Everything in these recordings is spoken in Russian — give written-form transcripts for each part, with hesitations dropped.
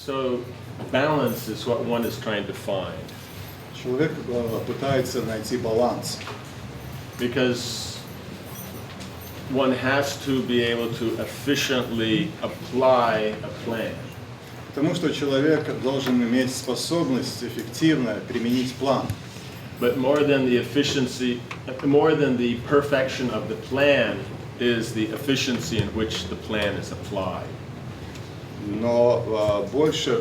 So balance is what one is trying to find. Человек пытается найти баланс. Because one has to be able to efficiently apply a plan. Потому что человек должен иметь способность эффективно применить план. But more than the efficiency, more than the perfection of the plan is the efficiency in which the plan is applied. Но больше,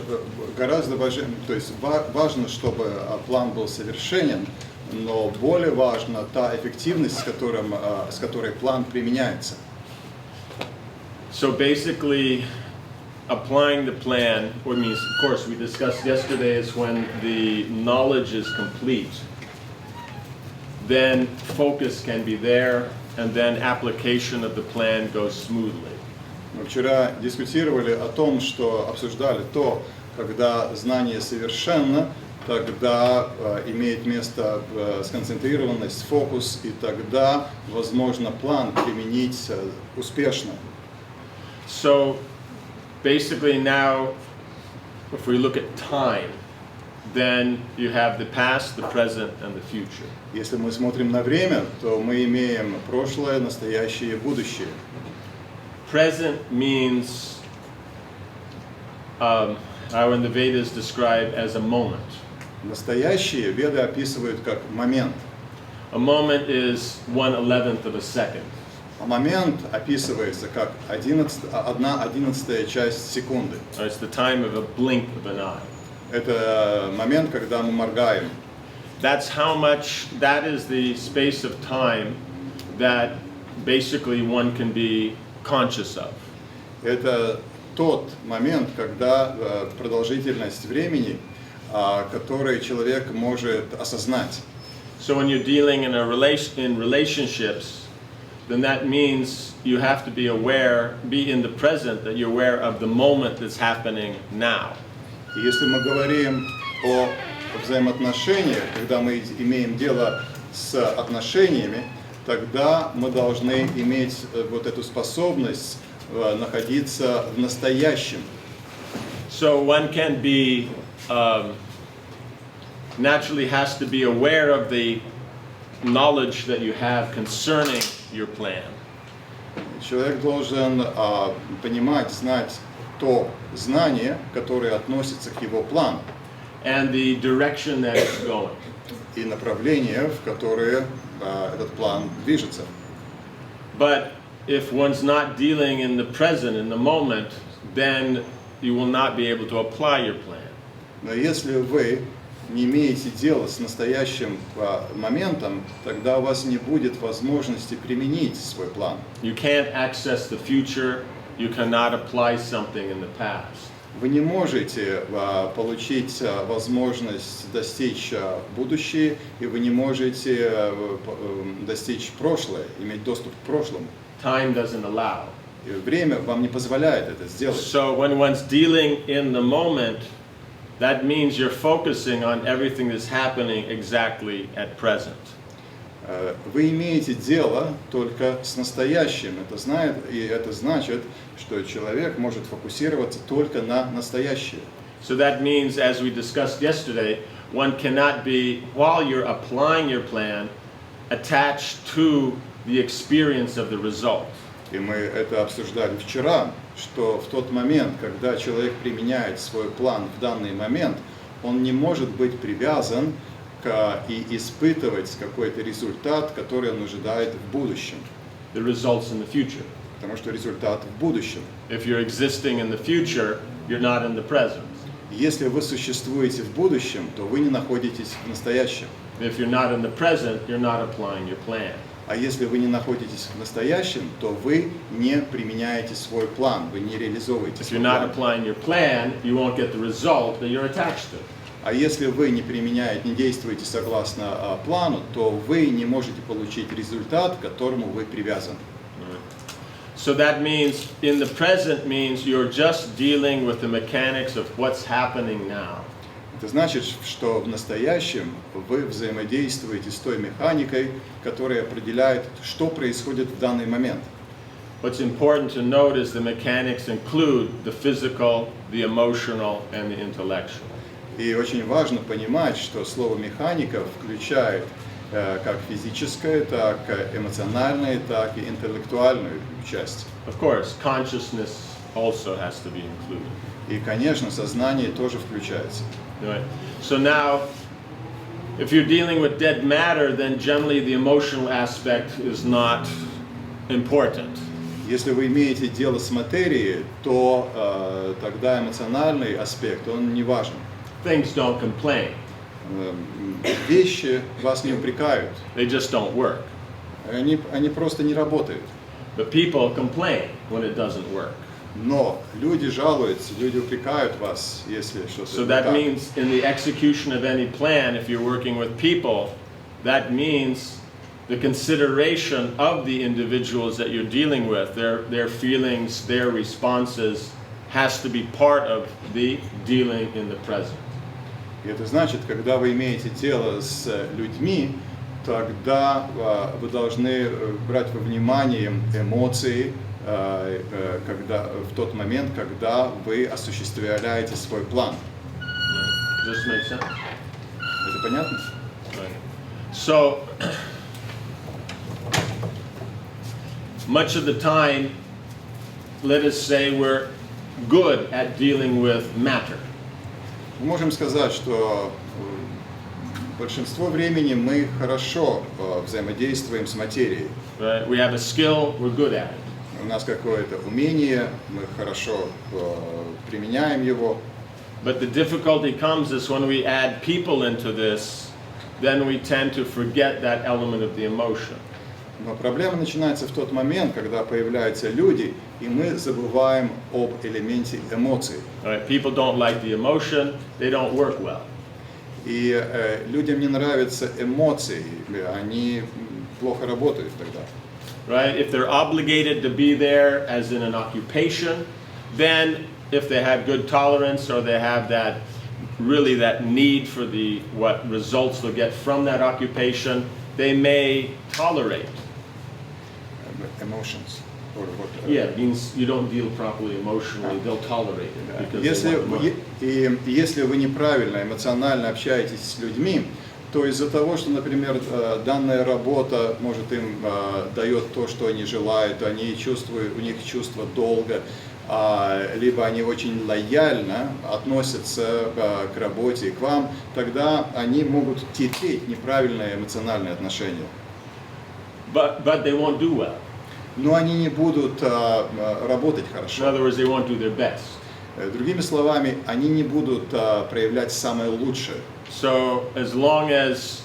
гораздо важнее, то есть важно, чтобы план был совершенен, но более важна та эффективность, с которой план применяется. So basically, applying the plan, or means, of course, we discussed yesterday, is when the knowledge is complete, then focus can be there, and then application of the plan goes smoothly. Мы вчера дискутировали о том, что обсуждали то, когда знание совершенно, тогда имеет место сконцентрированность, фокус, и тогда возможно план применить успешно. So basically now, if we look at time, then you have the past, the present, and the future. Если мы смотрим на время, то мы имеем прошлое, настоящее и будущее. Present means how in the Vedas describe as a moment. Настоящее Веды описывают как момент. A moment is 1/11 of a second. А момент описывается как 1/11 часть секунды. It's the time of a blink of an eye. Это момент, когда мы моргаем. That's how much, that is the space of time that basically one can be conscious of. Это тот момент, когда продолжительность времени, который человек может осознать. So when you're dealing in relationships, then that means you have to be aware, be in the present, that you're aware of the moment that's happening now. И если мы говорим о взаимоотношениях, когда мы имеем дело с отношениями, тогда мы должны иметь вот эту способность находиться в настоящем. So one can be, naturally has to be aware of the knowledge that you have concerning your plan. Человек должен понимать, знать то знание, которое относится к его плану. And the direction that it's going. И направление, в которое этот план движется. But if one's not dealing in the present, in the moment, then you will not be able to apply your plan. Но если вы не имеете дела с настоящим моментом, тогда у вас не будет возможности применить свой план. You can't access the future, you cannot apply something in the past. Вы не можете получить возможность достичь будущее, и вы не можете достичь прошлое, иметь доступ к прошлому. Time doesn't allow. И время вам не позволяет это сделать. So when one's dealing in the moment, that means you're focusing on everything that's happening exactly at present. Вы имеете дело только с настоящим. Это значит, что человек может фокусироваться только на настоящее. So that means, as we discussed yesterday, one cannot be, while you're applying your plan, attached to the experience of the result. И мы это обсуждали вчера, что в тот момент, когда человек применяет свой план в данный момент, он не может быть привязан и испытывать какой-то результат, который он ожидает в будущем. The results in the future. Потому что результат в будущем. If you're existing in the future, you're not in the present. Если вы существуете в будущем, то вы не находитесь в настоящем. If you're not in the present, you're not applying your plan. А если вы не находитесь в настоящем, то вы не применяете свой план, вы не реализовываете If свой you're not план. applying your plan, you won't get the result that you're attached to. А если вы не действуете согласно плану, то вы не можете получить результат, к которому вы привязаны. So that means, in the present means you're just dealing with the mechanics of what's happening now. Это значит, что в настоящем вы взаимодействуете с той механикой, которая определяет, что происходит в данный момент. what's important to note is the mechanics include the physical, the emotional, and the intellectual. И очень важно понимать, что слово «механика» включает как физическое, так эмоциональное, так и интеллектуальную часть. Of course, consciousness also has to be included. И, конечно, сознание тоже включается. Right? So now, if you're dealing with dead matter, then generally the emotional aspect is not important. Если вы имеете дело с материей, то тогда эмоциональный аспект, он не важен. Things don't complain. Вещи вас не упрекают, They just don't work. они просто не работают. But people complain when it doesn't work. Но люди жалуются, люди упрекают вас, если что-то So не that так. means in the execution of any plan, if you're working with people, that means the consideration of the individuals that you're dealing with, their feelings, their responses, has to be part of the dealing in the present. И это значит, когда вы имеете дело с людьми, тогда вы должны брать во внимание эмоции, в тот момент, когда вы осуществляете свой план. Does this make sense? Это понятно? Right. So, much of the time, let us say we're good at dealing with matter. Мы можем сказать, что большинство времени мы хорошо взаимодействуем с материей. Right? We have a skill, we're good at it. У нас какое-то умение, мы хорошо применяем его. But the difficulty comes is when we add people into this, then we tend to forget that element of the emotion. Но проблема начинается в тот момент, когда появляются люди, и мы забываем об элементе эмоций. Right? People don't like the emotion, they don't work well. И людям не нравятся эмоции, они плохо работают тогда. Right? If they're obligated to be there as in an occupation, then if they have good tolerance or they have that need for what results they'll get from that occupation, they may tolerate. Emotions. Yeah, it means you don't deal properly emotionally, they'll tolerate it. Because they want more. Если вы неправильно эмоционально общаетесь с людьми, то из-за того, что, например, данная работа, может, им дает то, что они желают, они чувствуют, у них чувство долга, либо они очень лояльно относятся к работе и к вам, тогда они могут терпеть неправильное эмоциональное отношение. But they won't do well. Но они не будут работать In хорошо. other words, they won't do their best. Другими словами, они не будут проявлять самое лучшее. So as long as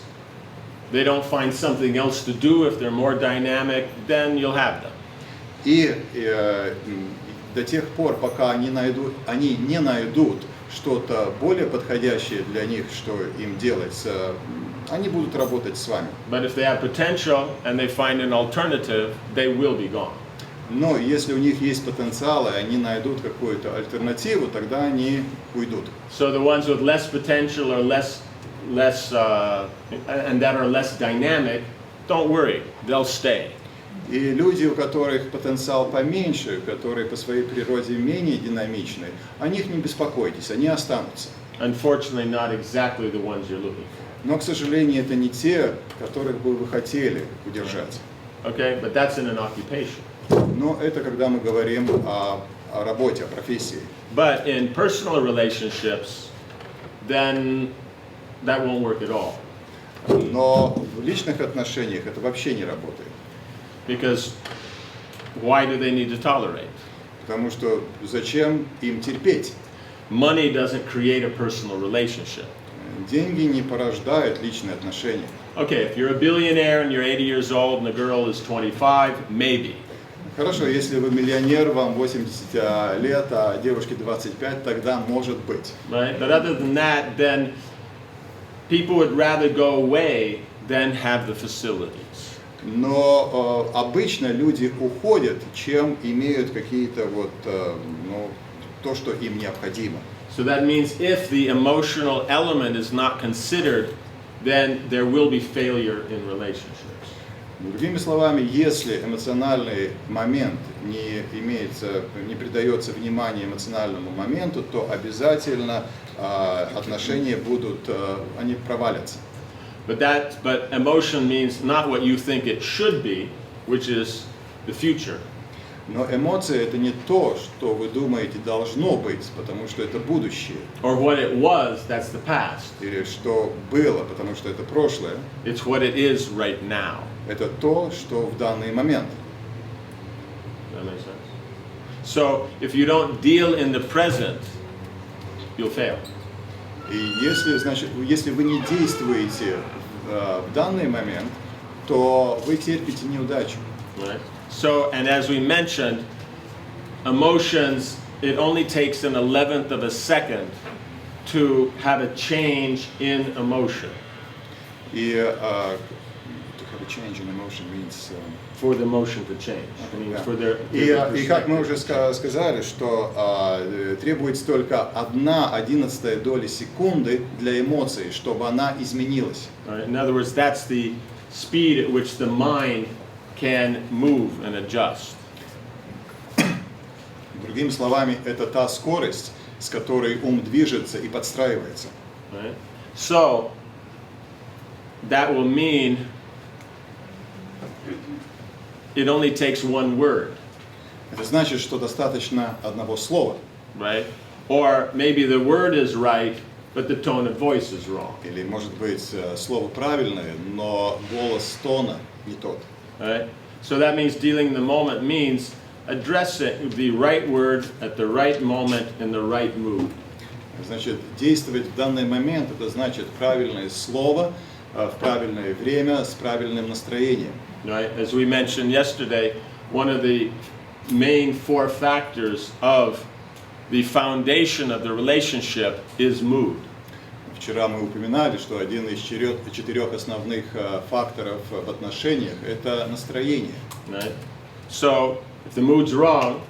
they don't find something else to do, if they're more dynamic, then you'll have them. И до тех пор, пока они не найдут что-то более подходящее для них, что им делать, они будут работать с вами. But if they have potential and they find an alternative, they will be gone. Но если у них есть потенциал, и они найдут какую-то альтернативу, тогда они уйдут. So the ones with less potential or less and that are less dynamic, don't worry, they'll stay. И люди, у которых потенциал поменьше, которые по своей природе менее динамичны, о них не беспокойтесь, они останутся. Unfortunately, not exactly the ones you're looking for. Но, к сожалению, это не те, которых бы вы хотели удержать. Okay, but that's in an occupation. Но это когда мы говорим о работе, о профессии. But in personal relationships, then that won't work at all. Но в lичных отношениях это вообще не работает. Because why do they need to tolerate? Потому что зачем им терпеть? Money doesn't create a personal relationship. Деньги не порождают личные отношения. Okay, if you're a billionaire and you're 80 years old and the girl is 25, maybe. Хорошо, если вы миллионер, вам 80 лет, а девушке 25, тогда может быть. Right? But other than that, then people would rather go away than have the facilities. Но обычно люди уходят, чем имеют какие-то то, что им необходимо. So that means if the emotional element is not considered, then there will be failure in relationships. Другими словами, если эмоциональный момент не придается внимание эмоциональному моменту, то обязательно отношения они провалятся. But emotion means not what you think it should be, which is the future. Но эмоции это не то, что вы думаете должно быть, потому что это будущее. Or what it was, that's the past. Или что было, потому что это прошлое. It's what it is right now. Это то, что в данный момент. That makes sense. So, if you don't deal in the present, you'll fail. И если вы не действуете в данный момент, то вы терпите неудачу. Right? So, and as we mentioned, emotions, it only takes an 11th of a second to have a change in emotion. И to have a change in emotion means For the emotion to change. I mean, да. for their И как мы уже сказали, что требуется только 1/11 доли секунды для эмоций, чтобы она изменилась. Right? In other words, that's the speed at which the mind can move and adjust. Другими словами, это та скорость, с которой ум движется и подстраивается. Right? So, that will mean it only takes one word. Это значит, что достаточно одного слова. Right? Or maybe the word is right, but the tone of voice is wrong. Или, может быть, слово правильное, но голос тона не тот. Right? So that means dealing in the moment means addressing the right word at the right moment in the right mood. Значит, действовать в данный момент, это значит правильное слово в правильное время с правильным настроением. Right? As we mentioned yesterday, one of the main 4 factors of the foundation of the relationship is mood. Вчера мы упоминали, что один из 4 основных факторов в отношениях – это настроение. Right? So, if the mood's wrong,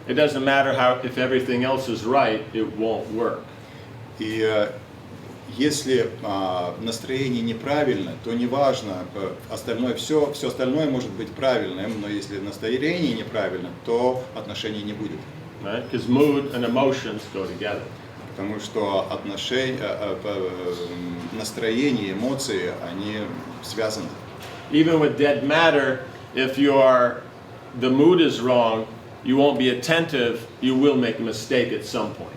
it doesn't matter if everything else is right, it won't work. И если настроение неправильно, то неважно, все остальное может быть правильным, но если настроение неправильно, то отношений не будет. Right? Because mood and emotions go together. Потому что настроение, эмоции, они связаны. Even with dead matter, if the mood is wrong, you won't be attentive, you will make a mistake at some point.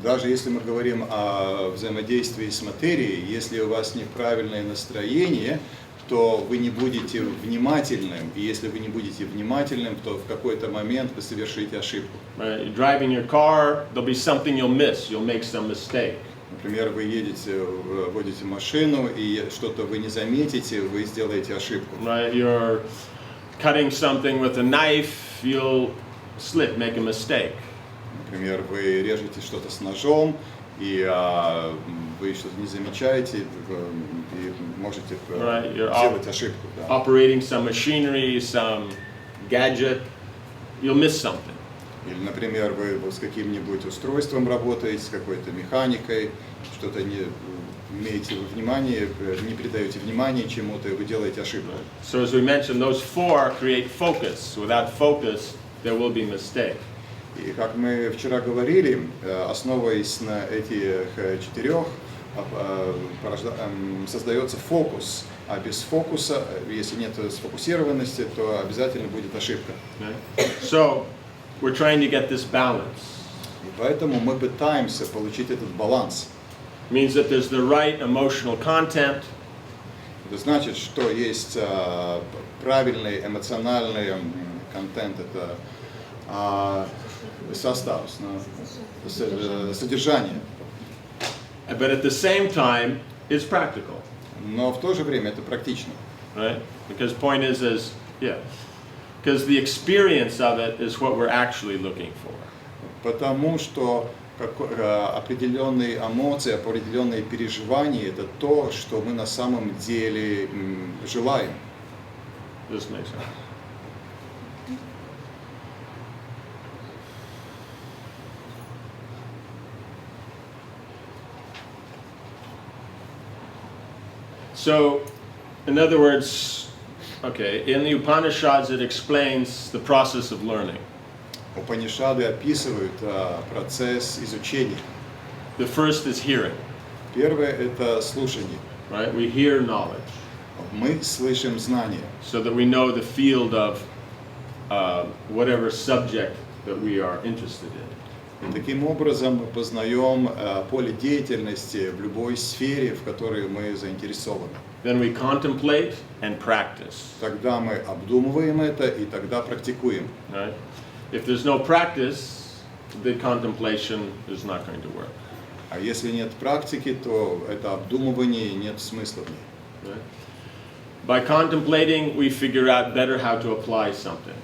Даже если мы говорим о взаимодействии с материей, если у вас неправильное настроение, то вы не будете внимательным, и если вы не будете внимательным, то в какой-то момент вы совершите ошибку. You're driving your car, there'll be something you'll miss, you'll make some mistake. Например, вы водите машину, и что-то вы не заметите, вы сделаете ошибку. Right? You're cutting something with a knife, you'll slip, make a mistake. Например, вы режете что-то с ножом, и вы что-то не замечаете, и можете сделать ошибку. Да. Operating some machinery, some gadget, you'll miss something. Или, например, вы с каким-нибудь устройством работаете, с какой-то механикой, что-то не имеете внимание, не придаете внимания чему-то, и вы делаете ошибку. So as we mentioned, those 4 create focus. Without focus, there will be mistake. И как мы вчера говорили, основываясь на этих 4, создается фокус. А без фокуса, если нет сфокусированности, то обязательно будет ошибка. So we're trying to get this balance. И поэтому мы пытаемся получить этот баланс. It means that there's the right emotional content. Это значит, что есть правильный эмоциональный контент, это состав, содержание. But at the same time, it's practical. Но в то же время это практично. Right? Because point is because the experience of it is what we're actually looking for. Потому что определенные эмоции, определенные переживания – это то, что мы на самом деле желаем. This makes sense. So, in other words, Okay, in the Upanishads it explains the process of learning. Упанишады описывают процесс изучения. The first is hearing, Первое – это слушание. right? We hear knowledge Мы слышим знания, so that we know the field of whatever subject that we are interested in. и таким образом мы познаем поле деятельности в любой сфере, в которой мы заинтересованы. Then we contemplate and practice, Тогда мы обдумываем это и тогда практикуем. right? If there's no practice, the contemplation is not going to work. А если нет практики, то это обдумывание и нет смысла в ней. Right? By contemplating, we figure out better how to apply something.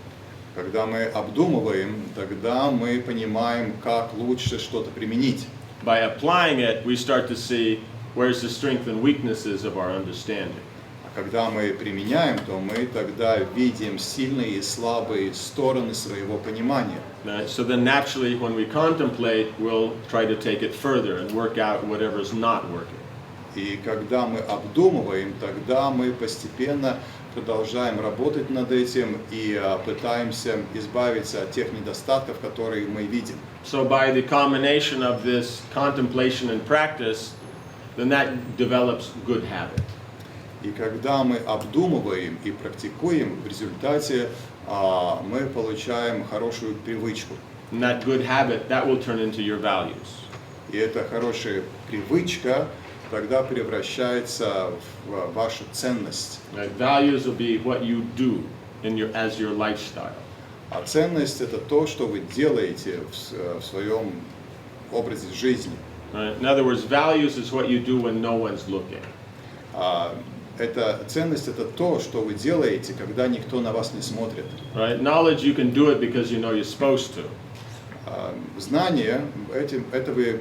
Когда мы обдумываем, тогда мы понимаем, как лучше что-то применить. By applying it, we start to see where's the strengths and weaknesses of our understanding. А когда мы применяем, то мы тогда видим сильные и слабые стороны своего понимания. Right? So then naturally, when we contemplate, we'll try to take it further and work out whatever's not working. И когда мы обдумываем, тогда мы постепенно продолжаем работать над этим и пытаемся избавиться от тех недостатков, которые мы видим. So by the combination of this contemplation and practice, then that develops good habit. И когда мы обдумываем и практикуем, в результате мы получаем хорошую привычку. And that good habit, that will turn into your values. И эта хорошая привычка тогда превращается в вашу ценность. Right? Values will be what you do as your lifestyle. А ценность – это то, что вы делаете в своем образе жизни. Right? In other words, values is what you do when no one's looking. Ценность – это то, что вы делаете, когда никто на вас не смотрит. Right? Knowledge, you can do it because you know you're supposed to. Знание – это вы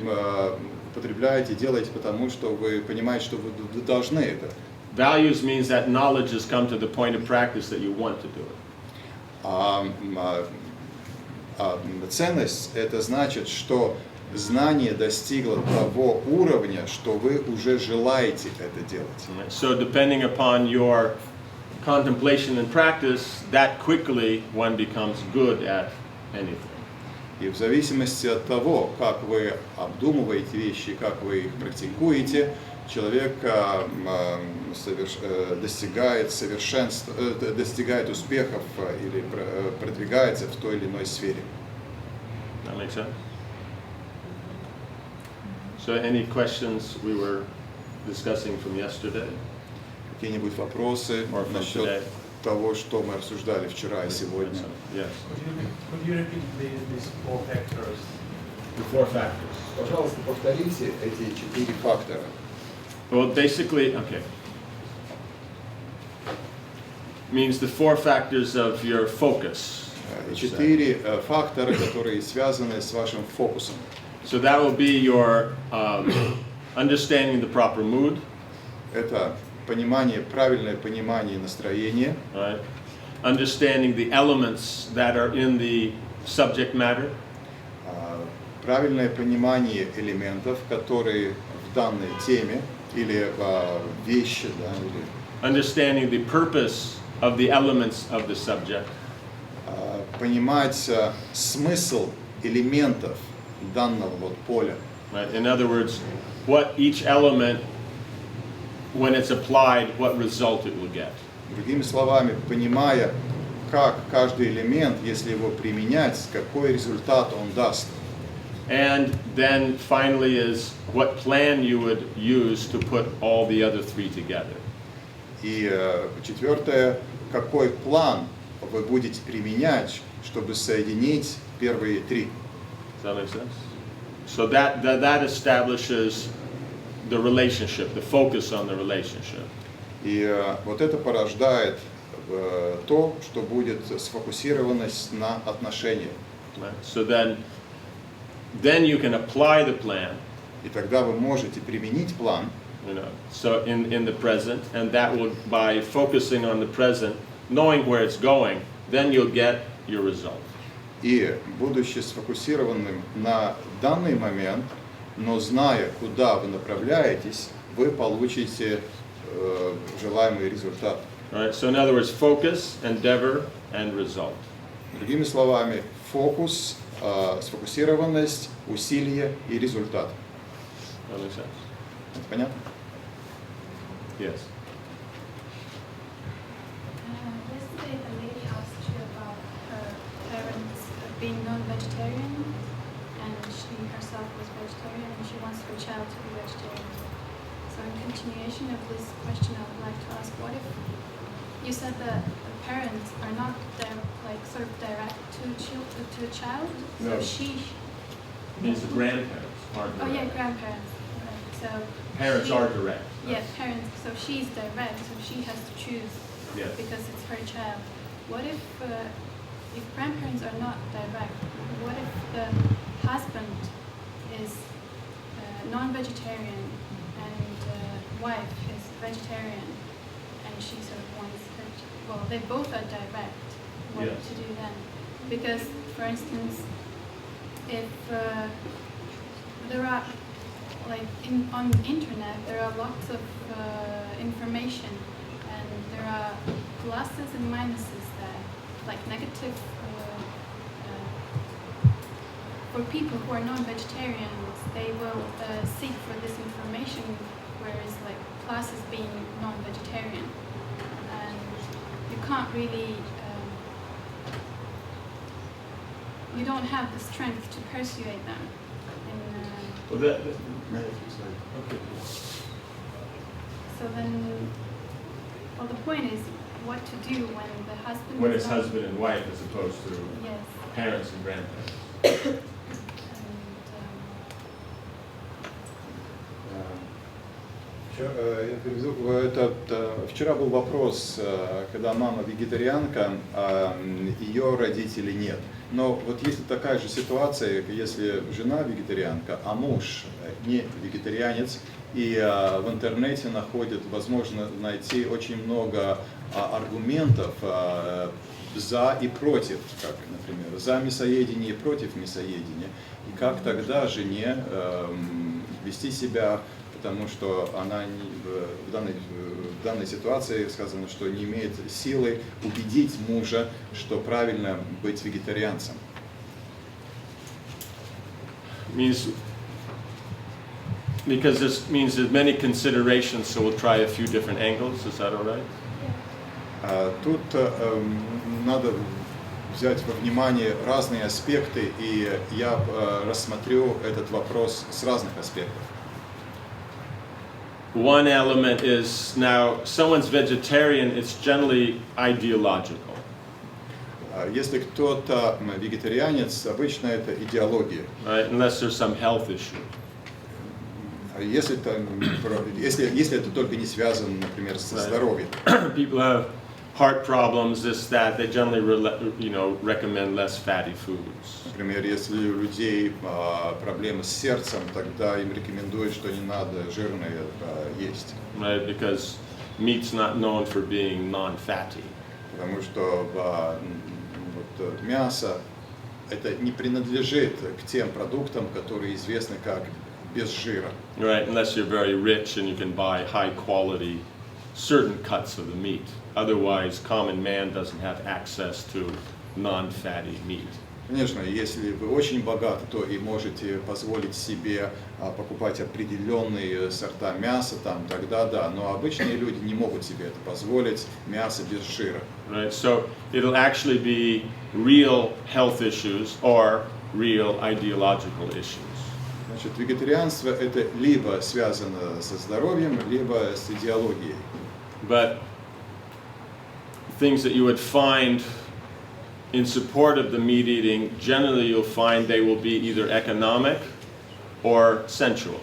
потребляете, делаете, потому что вы понимаете, что вы должны это. Values means that knowledge has come to the point of practice that you want to do it. Ценность – это значит, что знание достигло того уровня, что вы уже желаете это делать. Right? So depending upon your contemplation and practice, that quickly one becomes good at anything. И в зависимости от того, как вы обдумываете вещи, как вы их практикуете, человек достигает совершенства, достигает успехов или продвигается в той или иной сфере. That makes sense? So any questions we were discussing from yesterday? Какие-нибудь вопросы Or from насчет today? того, что мы обсуждали вчера и сегодня? Yes. Could you repeat these four factors? The four factors. Пожалуйста, повторите эти 4 фактора. Well, basically, okay. Means the four factors of your focus. 4 фактора, которые связаны с вашим фокусом. So that will be your understanding the proper mood, Это правильное понимание настроения, right? Understanding the elements that are in the subject matter, правильное понимание элементов, которые в данной теме, или вещи, да, или understanding the purpose of the elements of the subject, понимать смысл элементов данного вот поля. right? In other words, what each element, when it's applied, what result it will get. Другими словами, понимая, как каждый элемент, если его применять, какой результат он даст. And then finally is what plan you would use to put all the other three together. И четвертое, какой план вы будете применять, чтобы соединить первые 3. Does that make sense? So that establishes the relationship, the focus on the relationship. И вот это порождает то, что будет сфокусированность на отношениях. Right? So then you can apply the plan, И тогда вы можете применить план, you know, so in the present, and that will, by focusing on the present, knowing where it's going, then you'll get your result. и, будучи сфокусированным на данный момент, но зная, куда вы направляетесь, вы получите желаемый результат. Right? So in other words, focus, endeavor, and result. Другими словами, фокус, сфокусированность, усилие и результат. That makes sense? Это понятно? Yes. Yesterday, the lady asked you about her parents being non-vegetarian, and she herself was vegetarian, and she wants her child to be vegetarian. So, in continuation of this question, I would like to ask: what if you said that the parents are not like sort of direct to a child? No. So she. Means the grandparents aren't Oh direct. yeah, grandparents. Right. So. Parents she- are direct. Yeah, parents. So she's direct, so she has to choose. Yes. Because it's her child. What if grandparents are not direct? What if the husband is non-vegetarian and wife is vegetarian, and she sort of wants her? Well, they both are direct. What Yes. to do then? Because, for instance, if there are on the internet, there are lots of information. And there are pluses and minuses there, like negative for people who are non-vegetarians, they will seek for this information, whereas like pluses being non-vegetarian, and you can't really, you don't have the strength to persuade them. Well, that, Okay. So then. Well, the point is what to do when the husband when is it's not- husband and wife as opposed to Yes. parents and grandparents. And, Я приведу. Вчера был вопрос, когда мама вегетарианка, а ее родителей нет. Но вот если такая же ситуация, если жена вегетарианка, а муж не вегетарианец, и в интернете находят, возможно найти очень много аргументов за и против, как, например, за мясоедение и против мясоедения, и как тогда жене вести себя, потому что она в данной ситуации сказано, что не имеет силы убедить мужа, что правильно быть вегетарианцем. Means because this means there's many considerations, so we'll try a few different angles. Is that all right? Тут надо взять во внимание разные аспекты, и я рассмотрю этот вопрос с разных аспектов. One element is now someone's vegetarian, it's generally ideological. Если кто-то вегетарианец, обычно это идеология. Right? Unless there's some health issue. Если это только не связано, например, со здоровьем. People have heart problems, this, that. They generally, recommend less fatty foods. Например, если у людей проблемы с сердцем, тогда им рекомендуют, что не надо жирное есть. Right? Because meat's not known for being non-fatty. Потому что мясо это не принадлежит к тем продуктам, которые известны как без жира. Right? Unless you're very rich and you can buy high quality certain cuts of the meat. Otherwise, common man doesn't have access to non-fatty meat. Конечно, если вы очень богаты, то и можете позволить себе покупать определенные сорта мяса, тогда да. Но обычные люди не могут себе это позволить, мясо без жира. Right? So it'll actually be real health issues or real ideological issues. Значит, вегетарианство это либо связано со здоровьем, либо с идеологией. But things that you would find in support of the meat eating, generally you'll find they will be either economic or sensual.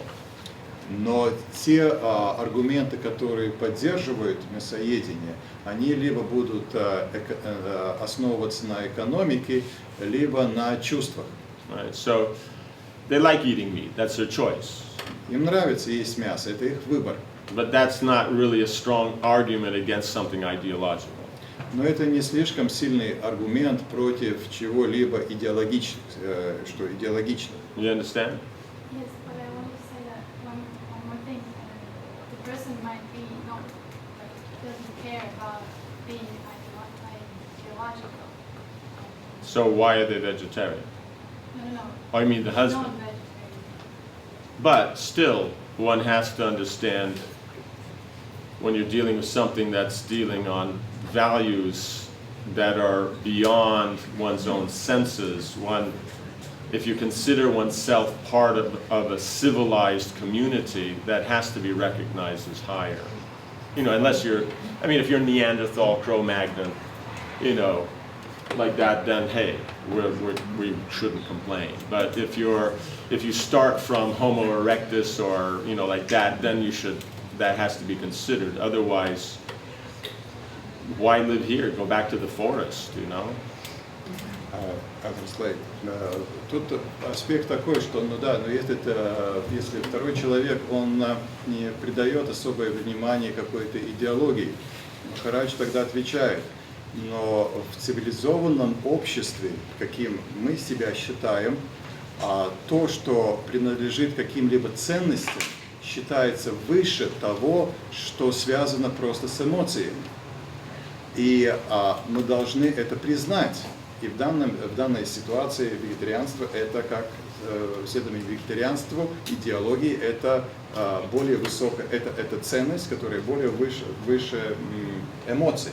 Но те аргументы, которые поддерживают мясоедение, они либо будут основываться на экономике, либо на чувствах. Right? So they like eating meat, that's their choice. Им нравится есть мясо, это их выбор. But that's not really a strong argument against something ideological. Но это не слишком сильный аргумент против чего-либо идеологичного, что идеологично. You understand? Yes, but I want to say that one more thing. The person might be not doesn't care about being ideological. So why are they vegetarian? No. Oh, you mean the husband? Non-vegetarian. But still, one has to understand when you're dealing with something that's dealing on values that are beyond one's own senses. If you consider oneself part of a civilized community, that has to be recognized as higher. Unless if you're Neanderthal, Cro-Magnon, like that, then hey, we shouldn't complain. But if you start from Homo erectus or like that, then that has to be considered. Otherwise, why live here? Go back to the forest, Тут аспект такой, что, если второй человек, он не придает особое внимание какой-то идеологии, Махарадж тогда отвечает, но в цивилизованном обществе, каким мы себя считаем, то, что принадлежит каким-либо ценностям, считается выше того, что связано просто с эмоциями. И мы должны это признать. И в данной ситуации вегетарианство это как следование вегетарианству, идеологии это более высокая, это ценность, которая более выше эмоций.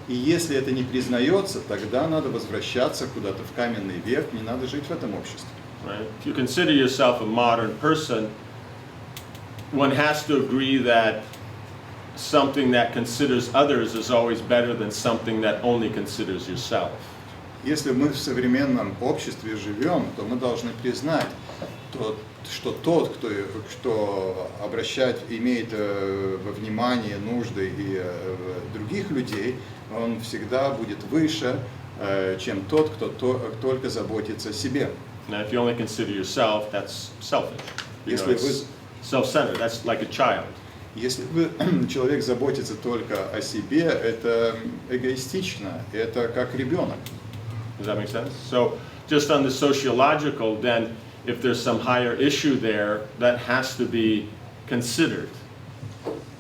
И если это не признается, тогда надо возвращаться куда-то в каменный век, не надо жить в этом обществе. Right? If you consider yourself a modern person, one has to agree that something that considers others is always better than something that only considers yourself. Если мы в современном обществе живем, то мы должны признать, что тот, кто имеет во внимание нужды и других людей, он всегда будет выше, чем тот, кто только заботится о себе. Now, if you only consider yourself, that's selfish. It's self-centered. That's like a child. Если человек заботится только о себе, это эгоистично, это как ребенок. Does that make sense? So, just on the sociological, then, if there's some higher issue there, that has to be considered.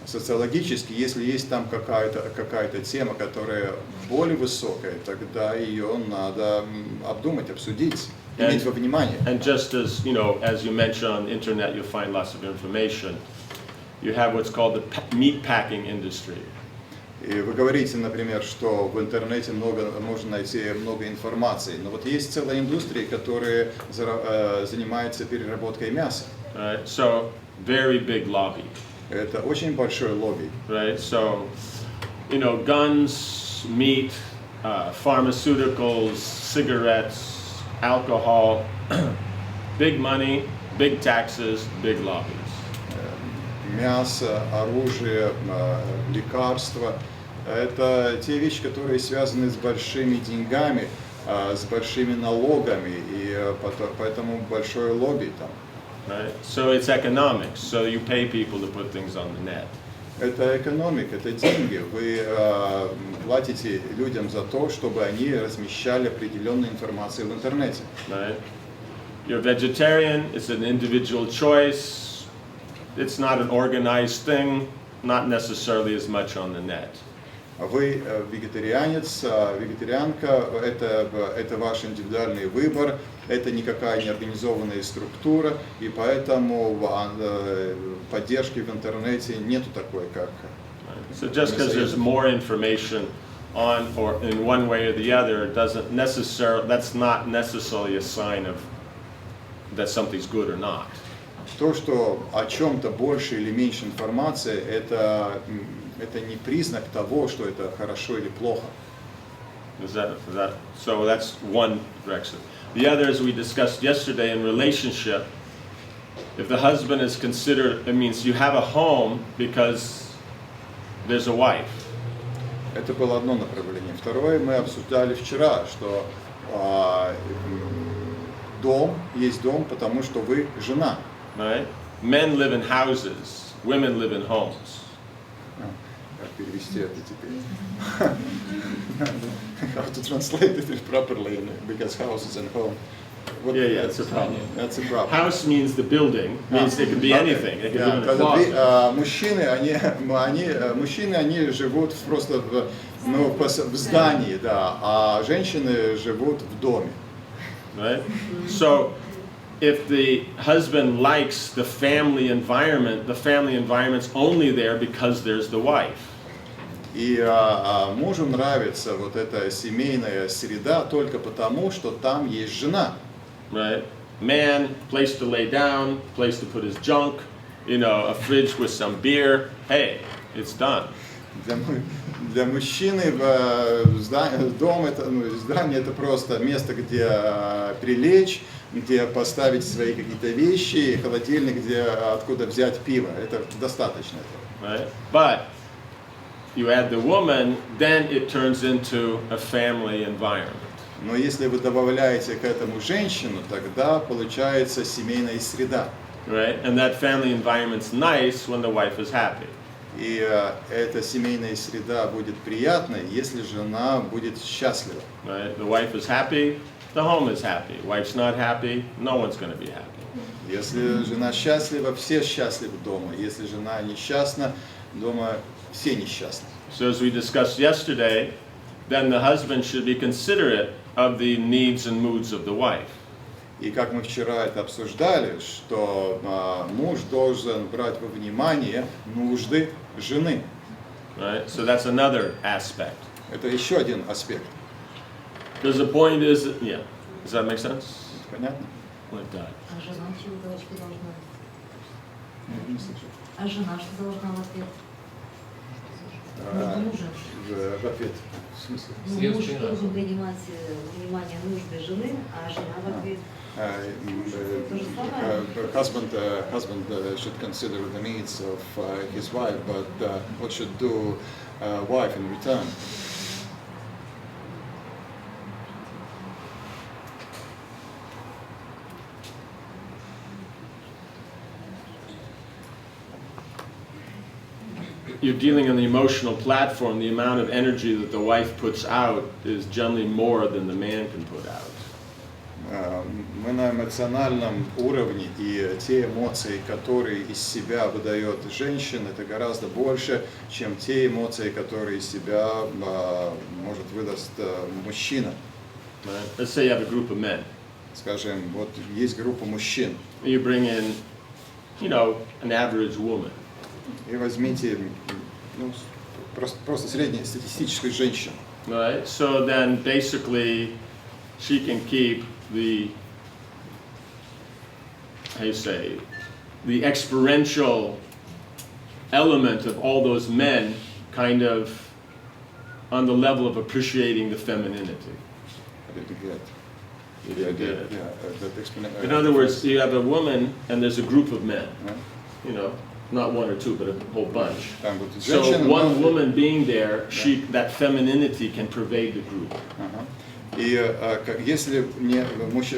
Социологически, если есть там какая-то тема, которая более высокая, тогда ее надо обдумать, обсудить, иметь во внимание. And just as you mentioned on the internet, you'll find lots of information. You have what's called the meat packing industry. И вы говорите, например, что в интернете можно найти много информации, но вот есть целая индустрия, которая занимается переработкой мяса. Right. So very big lobby. Это очень большой лобби. Right. So, guns, meat, pharmaceuticals, cigarettes, alcohol, big money, big taxes, big lobbies. Мясо, оружие, лекарства – это те вещи, которые связаны с большими деньгами, с большими налогами, и поэтому большое лобби там. Right? So it's economics. So you pay people to put things on the net. Это экономика, это деньги. Вы платите людям за то, чтобы они размещали определенную информацию в интернете. Right? You're vegetarian. It's an individual choice. It's not an organized thing. Not necessarily as much on the net. Вы вегетарианец, вегетарианка, это ваш индивидуальный выбор, это никакая не организованная структура, и поэтому поддержки в интернете нету такой, как... So just because there's more information on or in one way or the other, that's not necessarily a sign of that something's good or not. То, что о чем-то больше или меньше информации, это не признак того, что это хорошо или плохо. So that's one direction. The other, as we discussed yesterday, in relationship, if the husband is considered, it means you have a home because there's a wife. Это было одно направление. Второе, мы обсуждали вчера, что есть дом, потому что вы жена. Right? Men live in houses, women live in homes. Как перевести это теперь? How to translate it properly, because house is and home. Вот, Yeah, it's a problem. That's a problem. House means the building, means it can be anything. It can be in a closet. Мужчины, они живут просто в здании, да, а женщины живут в доме. Right? So, if the husband likes the family environment's only there because there's the wife. И мужу нравится вот эта семейная среда только потому, что там есть жена. Right? Man, place to lay down, place to put his junk, a fridge with some beer. Hey, it's done. Для мужчины дом это, здание это просто место, где прилечь, где поставить свои какие-то вещи, холодильник, где откуда взять пиво. Это достаточно этого. Right? But you add the woman, then it turns into a family environment. Но если вы добавляете к этому женщину, тогда получается семейная среда. Right? And that family environment's nice when the wife is happy. И эта семейная среда будет приятной, если жена будет счастлива. Right? The wife is happy, the home is happy. Wife's not happy, no one's going to be happy. Если жена счастлива, все счастливы дома. Если жена несчастна, дома все несчастны. So as we discussed yesterday, then the husband should be considerate of the needs and moods of the wife. И как мы вчера это обсуждали, что муж должен брать во внимание нужды жены. Right? So that's another aspect. Это еще один аспект. Because the point is, yeah, does that make sense? Понятно? Like that. А жена чего дочки должна? А жена что должна в ответ? Мужа. В ответ. В смысле? Муж должен принимать внимание нужды жены, а жена в ответ. Husband should consider the needs of his wife, but what should do wife in return? You're dealing on the emotional platform, the amount of energy that the wife puts out is generally more than the man can put out. Мы на эмоциональном уровне, и те эмоции, которые из себя выдает женщина, это гораздо больше, чем те эмоции, которые из себя может выдаст мужчина. Right? Let's say you have a group of men. Скажем, вот есть группа мужчин. You bring in, an average woman. И возьмите просто среднестатистическую женщину. Right? So then basically she can keep the experiential element of all those men kind of on the level of appreciating the femininity. In other words, you have a woman and there's a group of men, not one or two, but a whole bunch. So one woman being there, that femininity can pervade the group. И если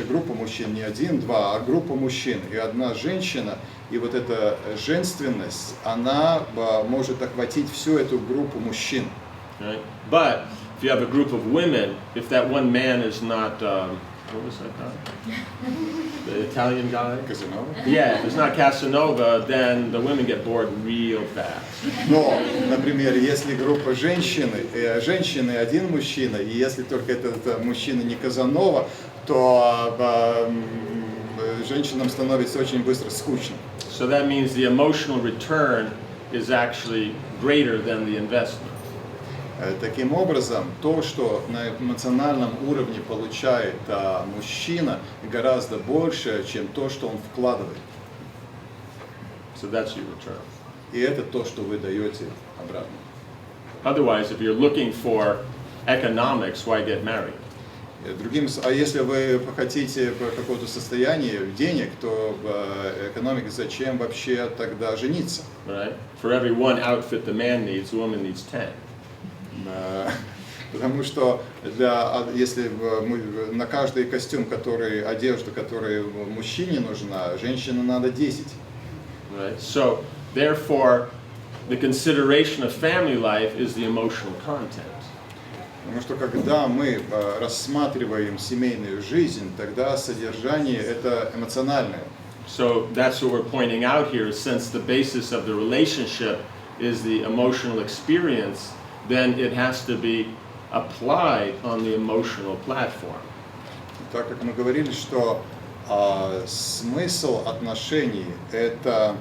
группа мужчин не один, два, а группа мужчин и одна женщина, и вот эта женственность, она может охватить всю эту группу мужчин. Right? But if you have a group of women, if that one man is not, what was that guy? The Italian guy? Casanova? Yeah, if it's not Casanova, then the women get bored real fast. Но, например, если группа женщины один мужчина, и если только этот мужчина не Казанова, то женщинам становится очень быстро скучно. So that means the emotional return is actually greater than the investment. Таким образом, то, что на эмоциональном уровне получает мужчина, гораздо больше, чем то, что он вкладывает. So that's your return. И это то, что вы даете обратно. Otherwise, if you're looking for economics, why get married? А если вы хотите какого-то состояния, денег, то экономика, зачем вообще тогда жениться? Right? For every one outfit the man needs, the woman needs 10. Потому что если на каждый костюм, одежду, которая мужчине нужна, женщине надо 10. Right? So, therefore, the consideration of family life is the emotional content. Потому что когда мы рассматриваем семейную жизнь, тогда содержание это эмоциональное. So that's what we're pointing out here. Since the basis of the relationship is the emotional experience, then it has to be applied on the emotional platform. Так как мы говорили, что смысл отношений это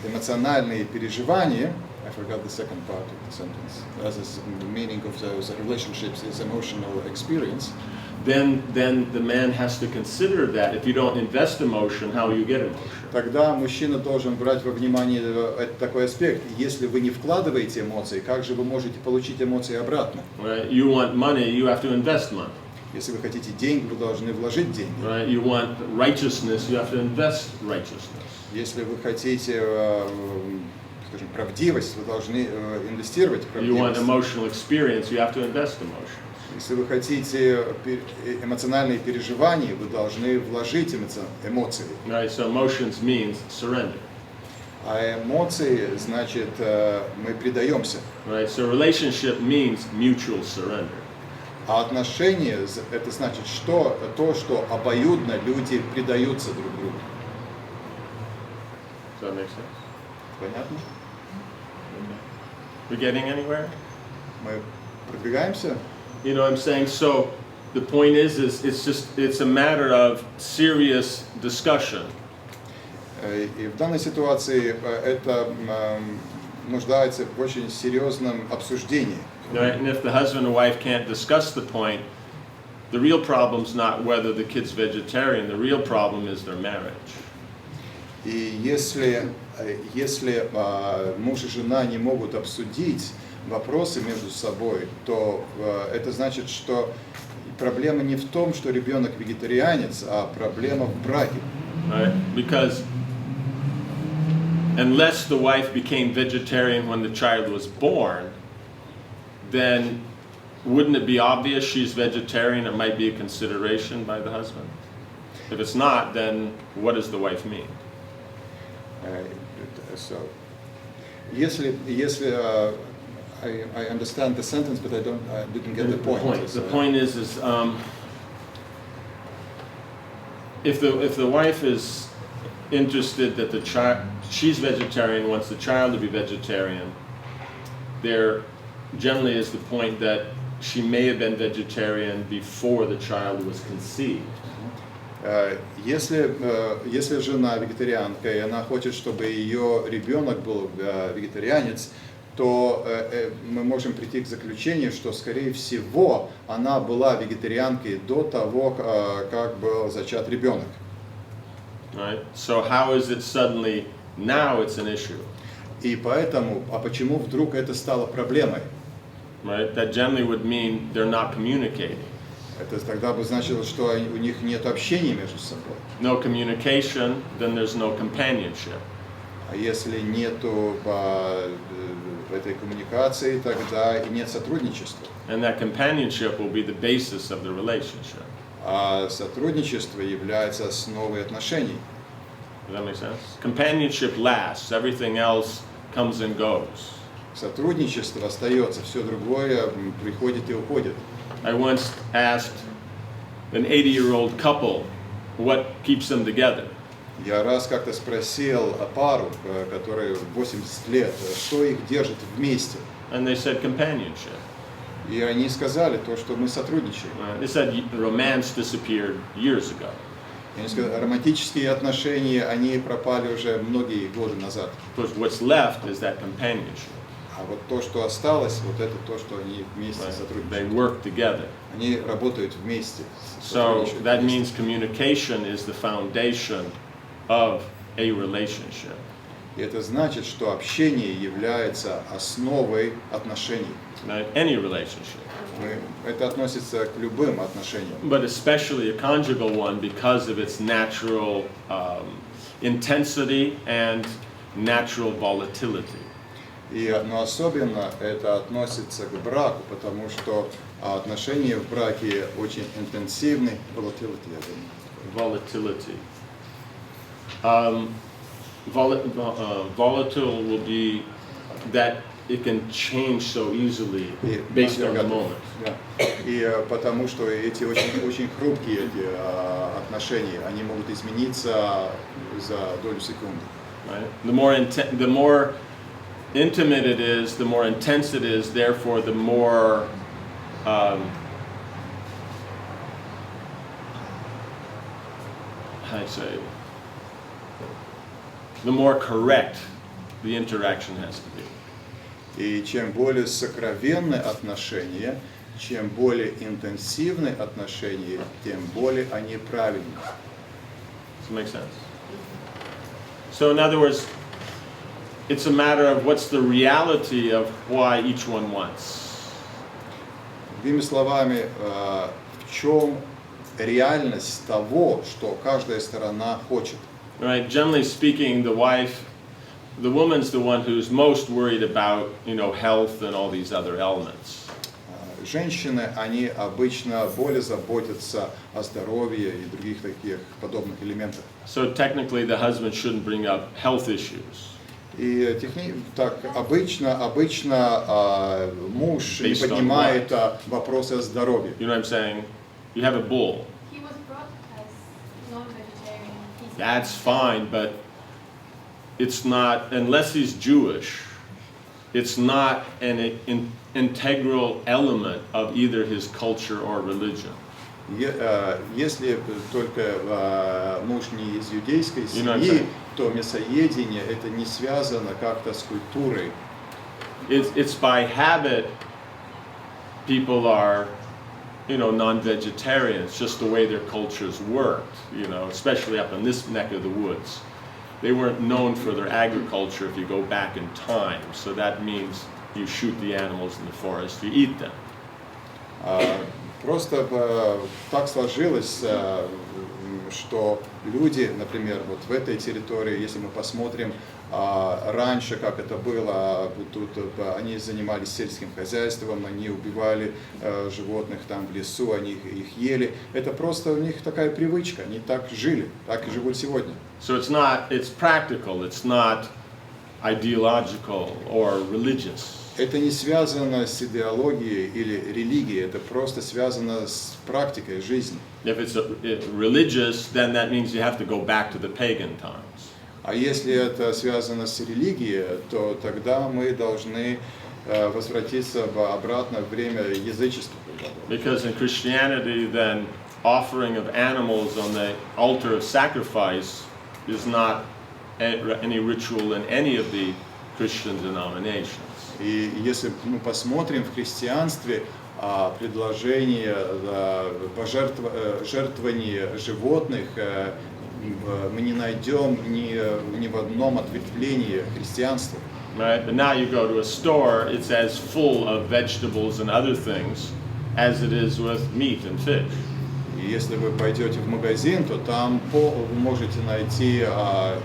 эмоциональные переживания. I forgot the second part of the sentence. As the meaning of those relationships is emotional experience. Then the man has to consider that. If you don't invest emotion, how will you get emotion? Тогда мужчина должен брать во внимание такой аспект. Если вы не вкладываете эмоции, как же вы можете получить эмоции обратно? Right? You want money, you have to invest money. Если вы хотите деньги, вы должны вложить деньги. Right? You want righteousness, you have to invest righteousness. Если вы хотите, скажем, правдивость, вы должны инвестировать в You want правдивость. emotional experience, you have to invest emotion. Если вы хотите эмоциональные переживания, вы должны вложить эмоции. Right? So emotions means surrender. А эмоции, значит, мы предаемся. Right? So relationship means mutual surrender. А отношения, это значит, что то, что обоюдно люди предаются друг другу. Does that make sense? Понятно? We getting anywhere? Мы продвигаемся? You know what I'm saying? So the point is it's a matter of serious discussion. И в данной ситуации это нуждается в очень серьезном обсуждении. Right? And if the husband and wife can't discuss the point, the real problem's not whether the kid's vegetarian, the real problem is their marriage. И если муж и жена не могут обсудить вопросы между собой, то это значит, что проблема не в том, что ребенок вегетарианец, а проблема в браке. Right? Because unless the wife became vegetarian when the child was born, then wouldn't it be obvious she's vegetarian? It might be a consideration by the husband. If it's not, then what does the wife mean? So, если I understand the sentence, but I didn't get the point. The point is if the wife is interested that the child, she's vegetarian, wants the child to be vegetarian, there generally is the point that she may have been vegetarian before the child was conceived. Если жена вегетарианка, и она хочет, чтобы ее ребенок был вегетарианец, то мы можем прийти к заключению, что, скорее всего, она была вегетарианкой до того, как был зачат ребенок. Right? So how is it suddenly now it's an issue? И поэтому, почему вдруг это стало проблемой? Right? That generally would mean they're not communicating. Это тогда бы значило, что у них нет общения между собой. No communication, then there's no companionship. А если нету этой коммуникации, тогда и нет сотрудничества. And that companionship will be the basis of the relationship. А сотрудничество является основой отношений. Does that make sense? Companionship lasts, everything else comes and goes. Сотрудничество остается, все другое приходит и уходит. I once asked an 80-year-old couple what keeps them together. Я раз как-то спросил пару, которая 80 лет, что их держит вместе. And they said companionship. И они сказали то, что мы сотрудничаем. They said romance disappeared years ago. Они сказали, романтические отношения, они пропали уже многие годы назад. Because what's left is that companionship. А вот то, что осталось, вот это то, что они вместе They сотрудничают. work together. Они работают вместе. So сотрудничают that вместе. means communication is the foundation of a relationship. И это значит, что общение является основой отношений. Not any relationship, Это относится к любым отношениям. but especially a conjugal one because of its natural intensity and natural volatility. Но особенно это относится к браку, потому что отношения в браке очень интенсивны. Volatility, я думаю. Volatility. Volatile will be that it can change so easily И based on the готов. moment. Да. И потому что эти очень хрупкие эти отношения, они могут измениться за долю секунды. Right? The more intimate it is, the more intense it is. Therefore, the more how do I say? The more correct the interaction has to be. И чем более сокровенны отношения, чем более интенсивны отношения, тем более они правильны. Does it make sense? So in other words, it's a matter of what's the reality of why each one wants. Другими словами, в чем реальность того, что каждая сторона хочет? Right? Generally speaking, the woman's the one who's most worried about, health and all these other elements. Женщины, они обычно более заботятся о здоровье и других таких подобных элементах. So technically, the husband shouldn't bring up health issues. И так обычно муж не Based on поднимает вопросы о здоровье. You know what I'm saying? You have a bull. He was brought as non-vegetarian. That's fine, but it's not, unless he's Jewish, it's not an integral element of either his culture or religion. Если только муж не из иудейской You know what I'm семьи, saying? то мясоедение это не связано как-то с культурой. It's by habit people are, non-vegetarian. It's just the way their cultures worked, especially up in this neck of the woods. They weren't known for their agriculture if you go back in time. So that means you shoot the animals in the forest, you eat them. Просто так сложилось, что люди, например, вот в этой территории, если мы посмотрим раньше, как это было, тут они занимались сельским хозяйством, они убивали животных там в лесу, они их ели. Это просто у них такая привычка, они так жили, так и живут сегодня. So it's practical, it's not ideological or religious. Это не связано с идеологией или религией, это просто связано с практикой жизни. If it's religious, then that means you have to go back to the pagan times. А если это связано с религией, то тогда мы должны возвратиться обратно в время язычества. Because in Christianity, then offering of animals on the altar of sacrifice is not any ritual in any of the Christian denominations. И если мы посмотрим в христианстве предложение жертвования животных, мы не найдем ни в одном ответвлении христианства. Right? But now you go to a store, it's as full of vegetables and other things as it is with meat and fish. И если вы пойдете в магазин, то там вы можете найти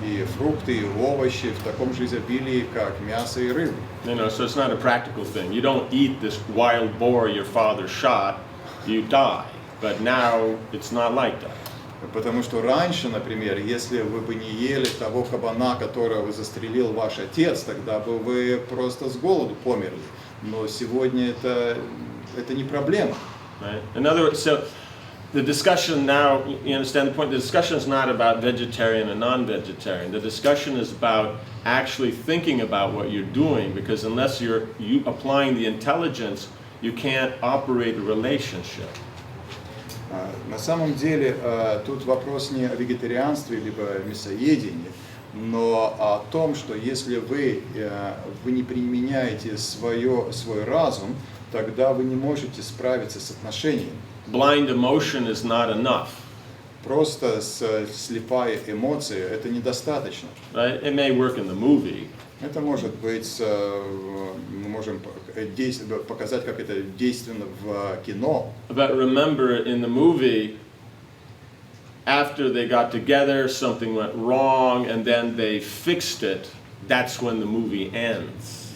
и фрукты, и овощи в таком же изобилии, как мясо и рыба. So it's not a practical thing. You don't eat this wild boar your father shot, you die. But now it's not like that. Потому что раньше, например, если вы бы не ели того кабана, которого застрелил ваш отец, тогда бы вы просто с голоду померли. Но сегодня это не проблема. Right? In other words, so the discussion now, you understand the point, the discussion is not about vegetarian and non-vegetarian. The discussion is about actually thinking about what you're doing, because unless you applying the intelligence, you can't operate a relationship. На самом деле тут вопрос не о вегетарианстве либо мясоедении, но о том, что если вы не применяете свой разум, тогда вы не можете справиться с отношениями. Blind emotion is not enough. Просто слепая эмоция это недостаточно. Right? It may work in the movie. Это может быть, мы можем показать, как это действенно в кино. But remember, in the movie, after they got together, something went wrong, and then they fixed it. That's when the movie ends.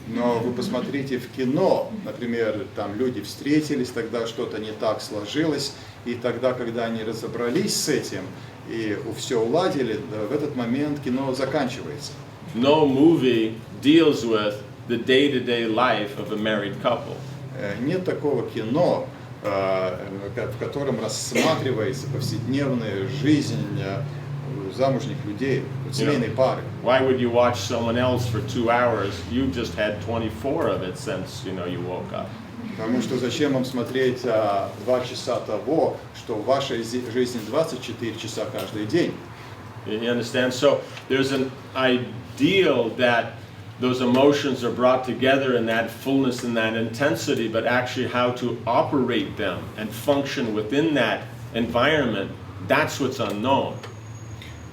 Но вы посмотрите в кино, например, там люди встретились, тогда что-то не так сложилось, и тогда, когда они разобрались с этим и все уладили, в этот момент кино заканчивается. No movie deals with the day-to-day life of a married couple. Нет такого кино, в котором рассматривается повседневная жизнь замужних людей, семейной пары. Why would you watch someone else for 2 hours? You've just had 24 of it since, you woke up. Потому что зачем вам смотреть 2 часа того, что в вашей жизни 24 часа каждый день? You understand? So there's an ideal that those emotions are brought together in that fullness and that intensity, but actually how to operate them and function within that environment, that's what's unknown.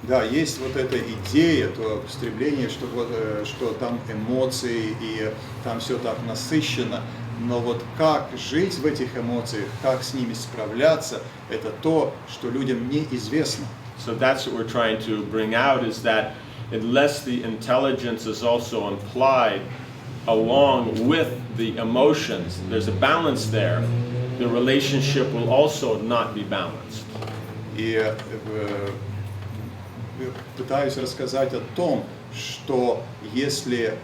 Да, есть вот эта идея, то стремление, что там эмоции и там все так насыщенно, но вот как жить в этих эмоциях, как с ними справляться, это то, что людям неизвестно. So that's what we're trying to bring out, is that unless the intelligence is also implied along with the emotions, there's a balance there, the relationship will also not be balanced. И пытаюсь рассказать о том, что если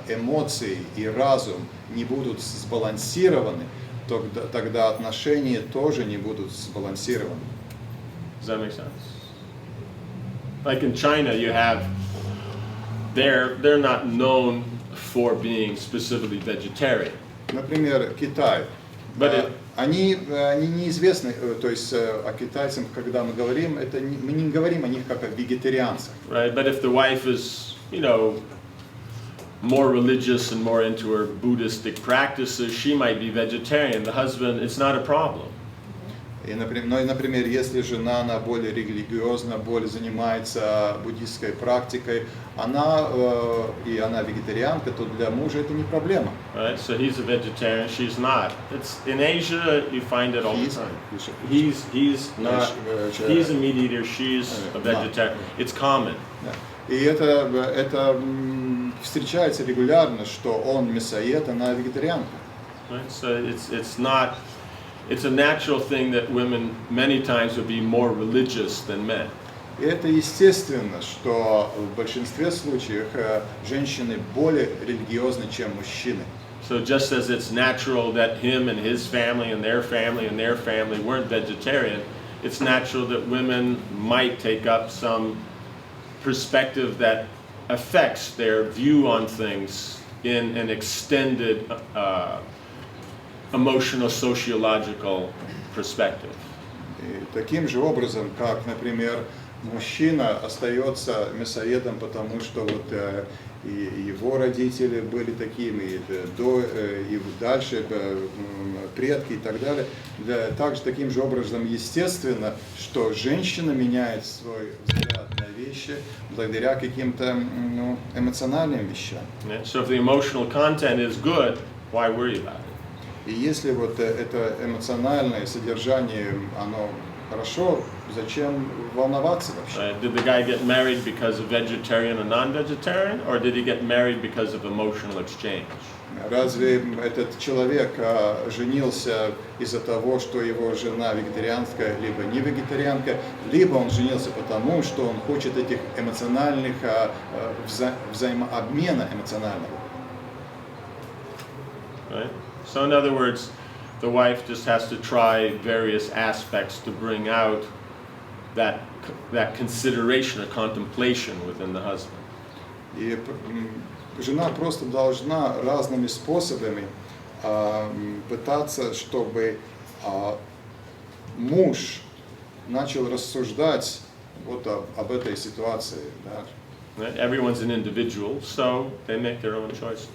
эмоции и разум не будут сбалансированы, то тогда отношения тоже не будут сбалансированы. Does that make sense? Like in China, you have, they're not known for being specifically vegetarian. Например, Китай. Они неизвестны, то есть о китайцах, когда мы говорим, мы не говорим о них как о вегетарианцах. Right, but if the wife is, more religious and more into her Buddhistic practices, she might be vegetarian. The husband, it's not a problem. И, например, если жена, она более религиозна, более занимается буддистской практикой, она вегетарианка, то для мужа это не проблема. Right, so he's a vegetarian, she's not. It's in Asia, you find it all the time. He's not. He's a meat eater, she's a vegetarian. It's common. И это встречается регулярно, что он мясоед, она вегетарианка. Right, so it's not. It's a natural thing that women many times would be more religious than men. И это естественно, что в большинстве случаев женщины более религиозны, чем мужчины. So just as it's natural that him and his family and their family and their family weren't vegetarian, it's natural that women might take up some perspective that affects their view on things in an extended emotional, sociological perspective. И таким же образом, как, например, мужчина остается мясоедом, потому что вот и его родители были такими, и дальше предки и так далее. Также таким же образом естественно, что женщина меняет свой взгляд на вещи благодаря каким-то эмоциональным вещам. So if the emotional content is good, why worry about it? И если вот это эмоциональное содержание, оно хорошо, зачем волноваться вообще? Did the guy get married because of vegetarian or non-vegetarian, or did he get married because of emotional exchange? Разве этот человек женился из-за того, что его жена вегетарианка, либо не вегетарианка, либо он женился потому, что он хочет этих эмоциональных взаимообмена эмоционального? Right? So in other words, the wife just has to try various aspects to bring out that consideration or contemplation within the husband. И жена просто должна разными способами пытаться, чтобы муж начал рассуждать вот об этой ситуации. Да. Right? Everyone's an individual, so they make their own choices.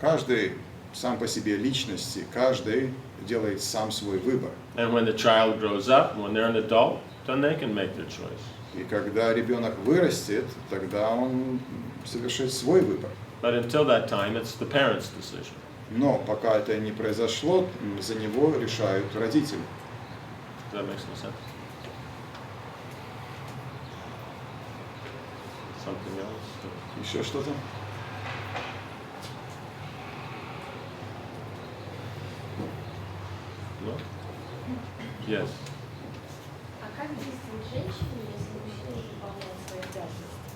Каждый сам по себе личности, каждый делает сам свой выбор. And when the child grows up, when they're an adult, then they can make their choice. И когда ребенок вырастет, тогда он совершит свой выбор. But until that time, it's the parents' decision. Но пока это не произошло, за него решают родители. Does that make some sense? Something else? Еще что-то? No? Yes. А как действовать женщине, если мужчина не выполняет свои обязанности?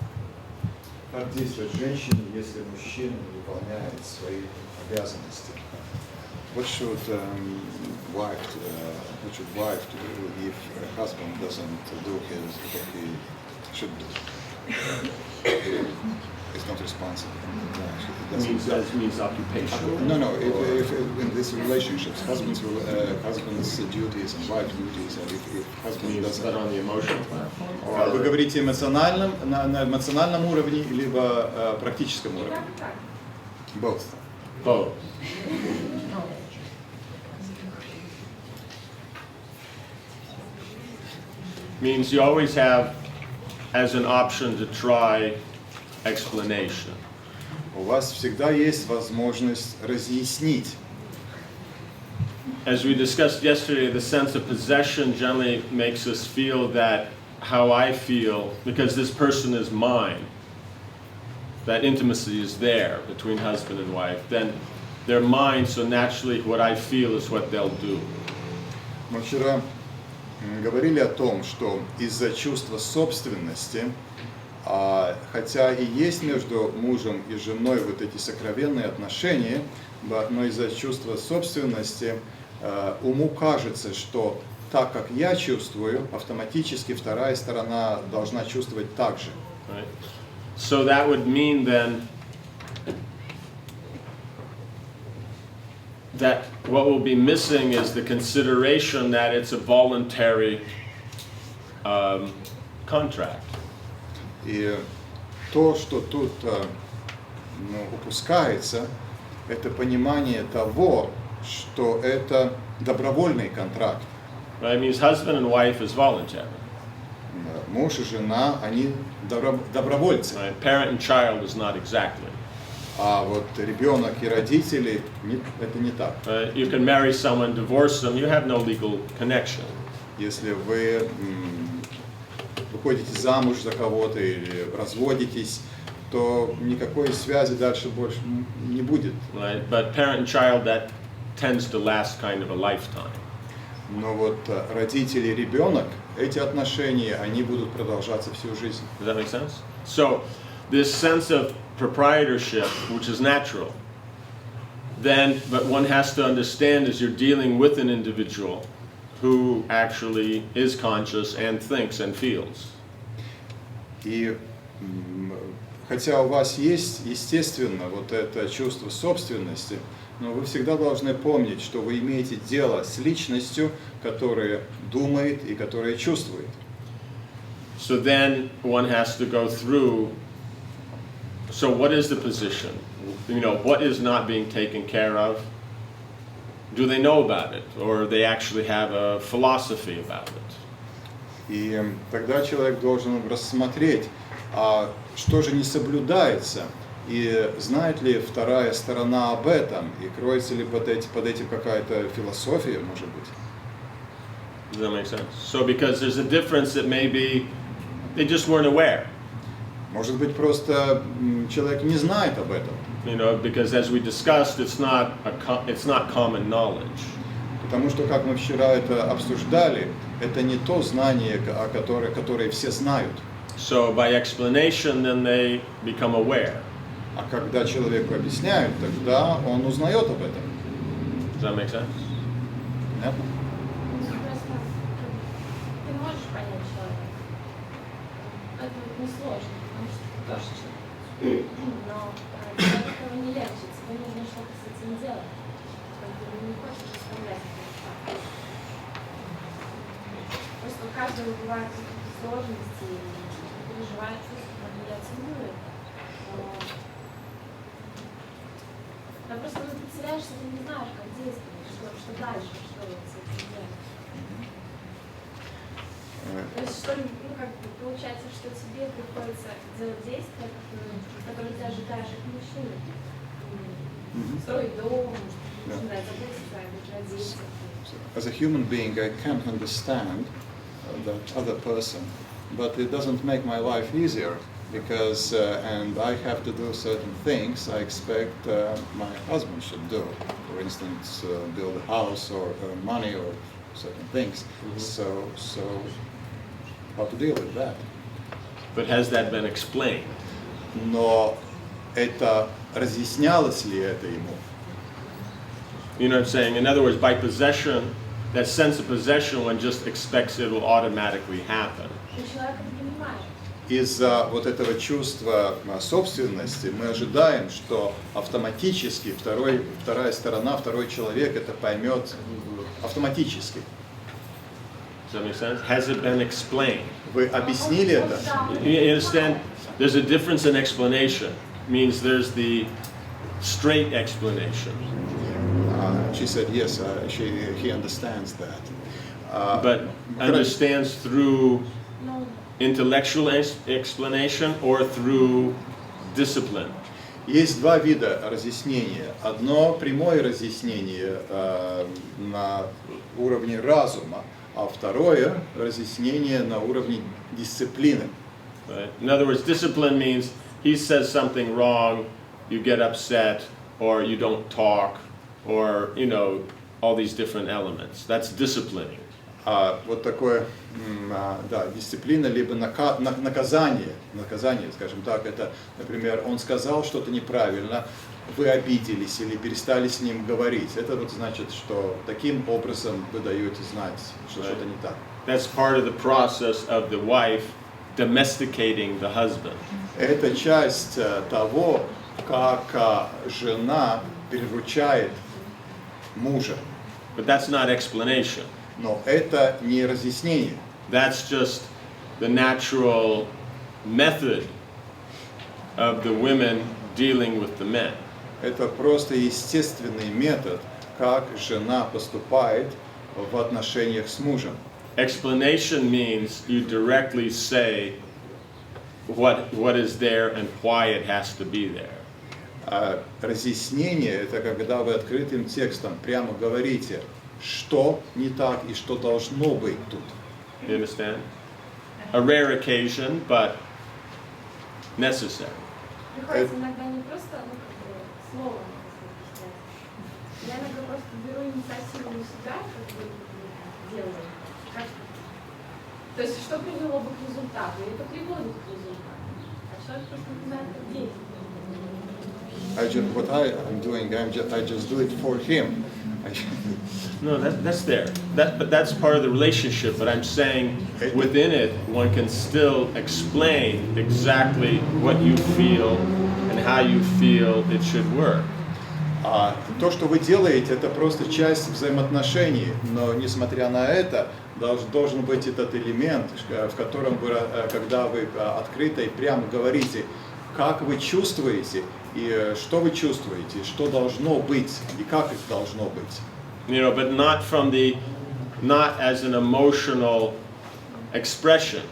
Как действовать женщине, если мужчина не выполняет свои обязанности? What should wife do if her husband doesn't do what he should do? He's not responsible. Means occupation. No. If in these relationships, husband's duties and wife's duties, and if husband Means that doesn't. on the emotional platform. Вы говорите на эмоциональном уровне, либо практическом уровне? Both. Both. Means you always have as an option to try explanation. У вас всегда есть возможность разъяснить. As we discussed yesterday, the sense of possession generally makes us feel that how I feel, because this person is mine, that intimacy is there between husband and wife, then they're mine, so naturally what I feel is what they'll do. Мы вчера говорили о том, что из-за чувства собственности, хотя и есть между мужем и женой вот эти сокровенные отношения, но из-за чувства собственности уму кажется, что так как я чувствую, автоматически вторая сторона должна чувствовать так же. Right? So that would mean then that what will be missing is the consideration that it's a voluntary contract. И то, что тут упускается, это понимание того, что это добровольный контракт. Right? It means husband and wife is voluntary. Муж и жена, они добровольцы. Right? Parent and child is not exactly. А вот ребенок и родители, это не так. You can marry someone, divorce them, you have no legal connection. Если вы выходите замуж за кого-то или разводитесь, то никакой связи дальше больше не будет. Right? But parent and child, that tends to last kind of a lifetime. Но вот родители и ребенок, эти отношения, они будут продолжаться всю жизнь. Does that make sense? So, this sense of proprietorship, which is natural, then, but one has to understand as you're dealing with an individual who actually is conscious and thinks and feels. И хотя у вас есть, естественно, вот это чувство собственности, но вы всегда должны помнить, что вы имеете дело с личностью, которая думает и которая чувствует. So then one has to go through, so what is the position? You know, what is not being taken care of? Do they know about it? Or they actually have a philosophy about it? И тогда человек должен рассмотреть, что же не соблюдается, и знает ли вторая сторона об этом, и кроется ли под этим какая-то философия, может быть. Does that make sense? So because there's a difference that maybe they just weren't aware. Может быть, просто человек не знает об этом. You know, because as we discussed, it's not common knowledge. Потому что, как мы вчера это обсуждали, это не то знание, которое все знают. So by explanation, then they become aware. А когда человеку объясняют, тогда он узнает об этом. Does that make sense? Понятно? Просто ты можешь понять человека. Это несложно, потому что ты тоже человек. Но человек этого не легче, тебе нужно что-то с этим делать. Ты не хочешь оставлять это. Просто у каждого бывают какие-то сложности, переживает чувства, я ценую это. Да просто ты теряешься, ты не знаешь, как действовать, что дальше, что с этим делать. То есть, что, как бы, получается, что тебе приходится делать действия, которые ты ожидаешь от мужчины. Строить дом, заботиться о детях. As a human being, I can't understand that other person, but it doesn't make my life easier because, and I have to do certain things I expect my husband should do. For instance, build a house or earn money or certain things. So how to deal with that? But has that been explained? Но это разъяснялось ли это ему? You know what I'm saying? In other words, by possession, that sense of possession, one just expects it will automatically happen. И человек это понимает. Из-за вот этого чувства собственности мы ожидаем, что автоматически вторая сторона, второй человек это поймет автоматически. Does that make sense? Has it been explained? Вы объяснили это? You understand? There's a difference in explanation. Means there's the straight explanation. She said yes, he understands that. But understands through Ну, intellectual explanation or through discipline. Есть два вида разъяснения. Одно прямое разъяснение на уровне разума, а второе разъяснение на уровне дисциплины. Right? In other words, discipline means he says something wrong, you get upset, or you don't talk, or, you know, all these different elements. That's disciplining. Вот такое, да, дисциплина, либо наказание, скажем так, это, например, он сказал что-то неправильно, вы обиделись или перестали с ним говорить. Это вот значит, что таким образом вы даете знать, что что-то не так. That's part of the process of the wife domesticating the husband. Это часть того, как жена приручает мужа. But that's not explanation. Но это не разъяснение. That's just the natural method of the women dealing with the men. Это просто естественный метод, как жена поступает в отношениях с мужем. Explanation means you directly say what is there and why it has to be there. А разъяснение – это когда вы открытым текстом прямо говорите, что не так и что должно быть тут. You understand? A rare occasion, but necessary. приходится иногда не просто, ну, как бы, словом объяснять. Я иногда просто беру инициативу на себя, как бы, делаю. То есть, что привело бы к результату? И это приводит к результату. А человек просто не знает, как действовать. What I'm doing, I just do it for him. No, that's there. But that's part of the relationship. But I'm saying within it, one can still explain exactly what you feel and how you feel it should work. То, что вы делаете, это просто часть взаимоотношений, но несмотря на это, должен быть этот элемент, в котором вы, когда вы открыто и прямо говорите, как вы чувствуете, и что вы чувствуете, и что должно быть, и как это должно быть. You know, but not as an emotional expression.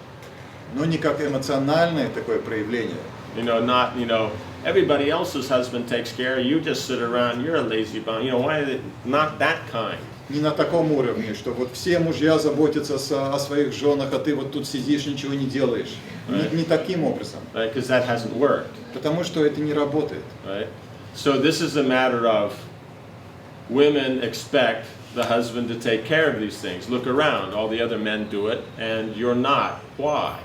Но не как эмоциональное такое проявление. You know, not, you know, everybody else's husband takes care, you just sit around, you're a lazy bum. You know, why is it not that kind? Не на таком уровне, что вот все мужья заботятся о своих женах, а ты вот тут сидишь, ничего не делаешь. Не таким образом. Right? Because that hasn't worked. Потому что это не работает. Right? So this is a matter of women expect the husband to take care of these things. Look around, all the other men do it, and you're not. Why?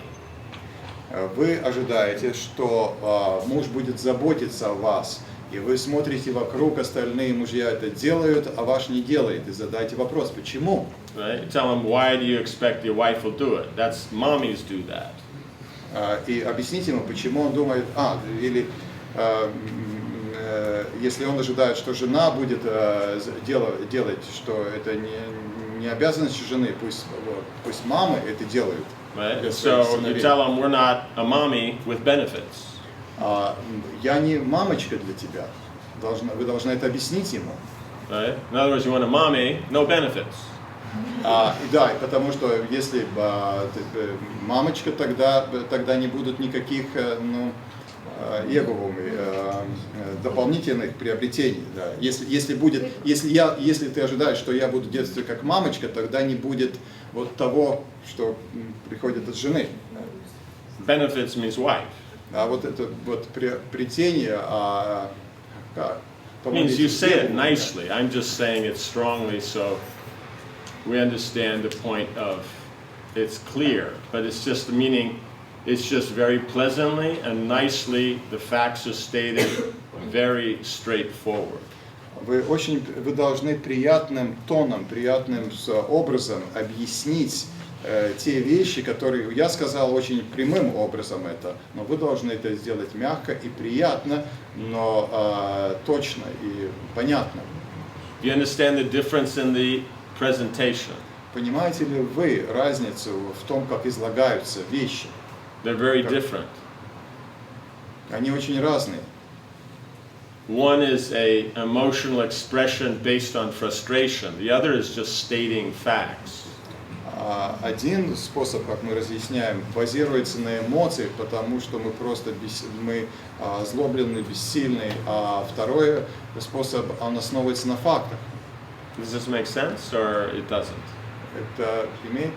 Вы ожидаете, что муж будет заботиться о вас, и вы смотрите вокруг, остальные мужья это делают, а ваш не делает, и задайте вопрос, почему? Right? Tell him, why do you expect your wife will do it? That's mommies do that. И объясните ему, почему он думает, или если он ожидает, что жена будет делать, что это не обязанность жены, пусть мамы это делают. Right? So you tell him, we're not a mommy with benefits. Я не мамочка для тебя. Вы должны это объяснить ему. Right? In other words, you want a mommy, no benefits. Да, потому что если мамочка, тогда не будут никаких дополнительных приобретений. Да. Если ты ожидаешь, что я буду действовать как мамочка, тогда не будет вот того, что приходит от жены. Benefits means wife. А вот это вот приобретение, Means you say it nicely. I'm just saying it strongly so we understand the point of it's clear. But it's just meaning It's just very pleasantly and nicely, the facts are stated, very straightforward. Вы должны приятным тоном, приятным образом объяснить те вещи, которые я сказал очень прямым образом это, но вы должны это сделать мягко и приятно, но точно и понятно. Do you understand the difference in the presentation? Понимаете ли вы разницу в том, как излагаются вещи? They're very different. Они очень разные. One is an emotional expression based on frustration. The other is just stating facts. Один способ, как мы разъясняем, базируется на эмоциях, потому что мы просто озлоблены, бессильны, а второй способ, он основывается на фактах. Does this make sense or it doesn't? Это имеет...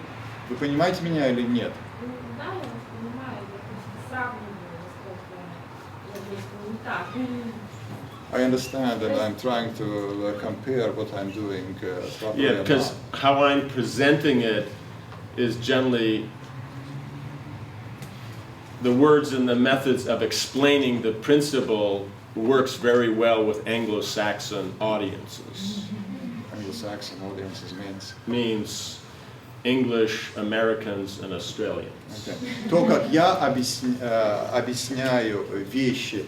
Вы понимаете меня или нет? Да, я вас понимаю, я просто сравниваю, насколько я действую не так. I understand, and I'm trying to compare what I'm doing properly. Yeah, because how I'm presenting it is generally the words and the methods of explaining the principle works very well with Anglo-Saxon audiences. Anglo-Saxon audiences Means English, Americans, and Australians. Okay. То, как я объясняю вещи,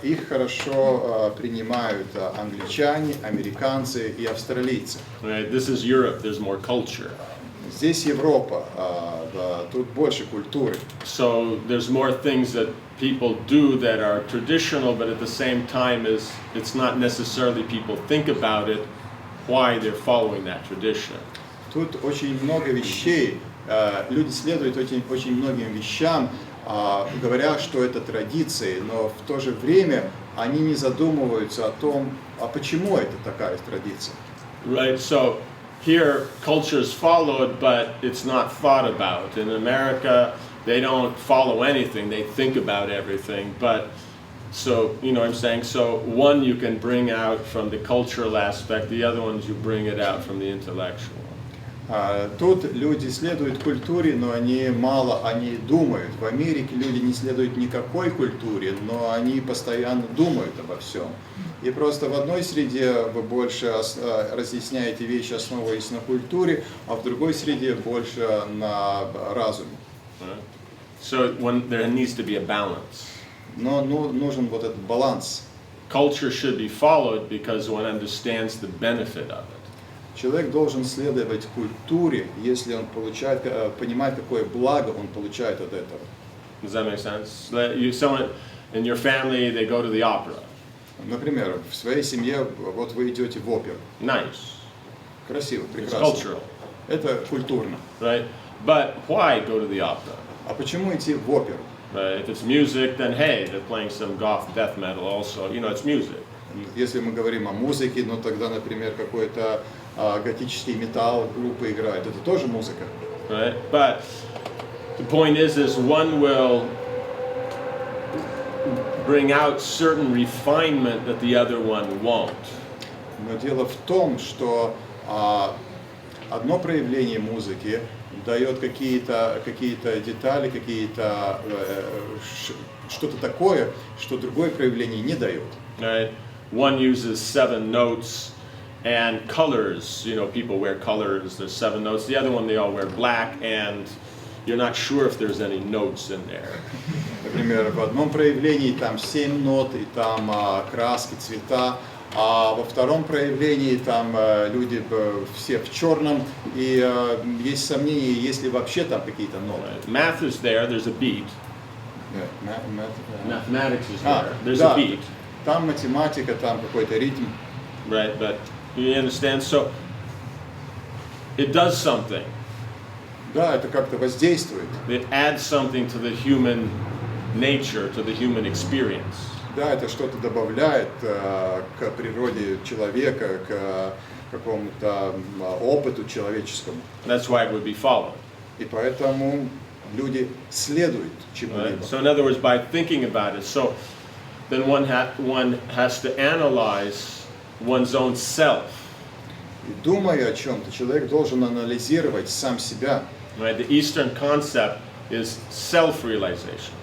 их хорошо принимают англичане, американцы и австралийцы. Right, this is Europe, there's more culture. Здесь Европа, тут больше культуры. So there's more things that people do that are traditional, but at the same time it's not necessarily people think about it, why they're following that tradition. Тут очень много вещей, люди следуют очень многим вещам, говоря, что это традиции, но в то же время они не задумываются о том, а почему это такая традиция. Right, so here culture is followed, but it's not thought about. In America, they don't follow anything, they think about everything. But, so, you know what I'm saying? So one you can bring out from the cultural aspect, the other ones you bring it out from the intellectual. Тут люди следуют культуре, но они думают. В Америке люди не следуют никакой культуре, но они постоянно думают обо всем. И просто в одной среде вы больше разъясняете вещи, основываясь на культуре, а в другой среде больше на разуме. So there needs to be a balance. Но нужен вот этот баланс. Culture should be followed because one understands the benefit of it. Человек должен следовать культуре, если он понимает, какое благо он получает от этого. Does that make sense? Someone in your family, they go to the opera. Например, в своей семье вот вы идете в оперу. Nice. Красиво, It's прекрасно. cultural. Это культурно. Right? But why go to the opera? А почему идти в оперу? Right? If it's music, then hey, they're playing some goth death metal also. You know, it's music. Если мы говорим о музыке, ну тогда, например, какой-то готический металл группа играет. Это тоже музыка. Right? But the point is one will bring out certain refinement that the other one won't. Но дело в том, что одно проявление музыки дает какие-то детали, что-то такое, что другое проявление не дает. Right? One uses 7 notes and colors. You know, people wear colors. There's 7 notes. The other one, they all wear black, and you're not sure if there's any notes in there. Например, в одном проявлении там 7 нот, и там краски, цвета, а во втором проявлении там люди все в черном, и есть сомнения, есть ли вообще там какие-то ноты. Right. Math is there. There's a beat. Mathematics is there. There's да, a beat. там математика, там какой-то ритм. Right, but you understand? So it does something. Да, это как-то воздействует. It adds something to the human nature, to the human experience. Да, это что-то добавляет к природе человека, к какому-то опыту человеческому. That's why it would be followed. И поэтому люди следуют чему-либо. Right? So in other words, by thinking about it, so then one has to analyze one's own self. И думая о чем-то, человек должен анализировать сам себя. Right? The Eastern concept is self-realization.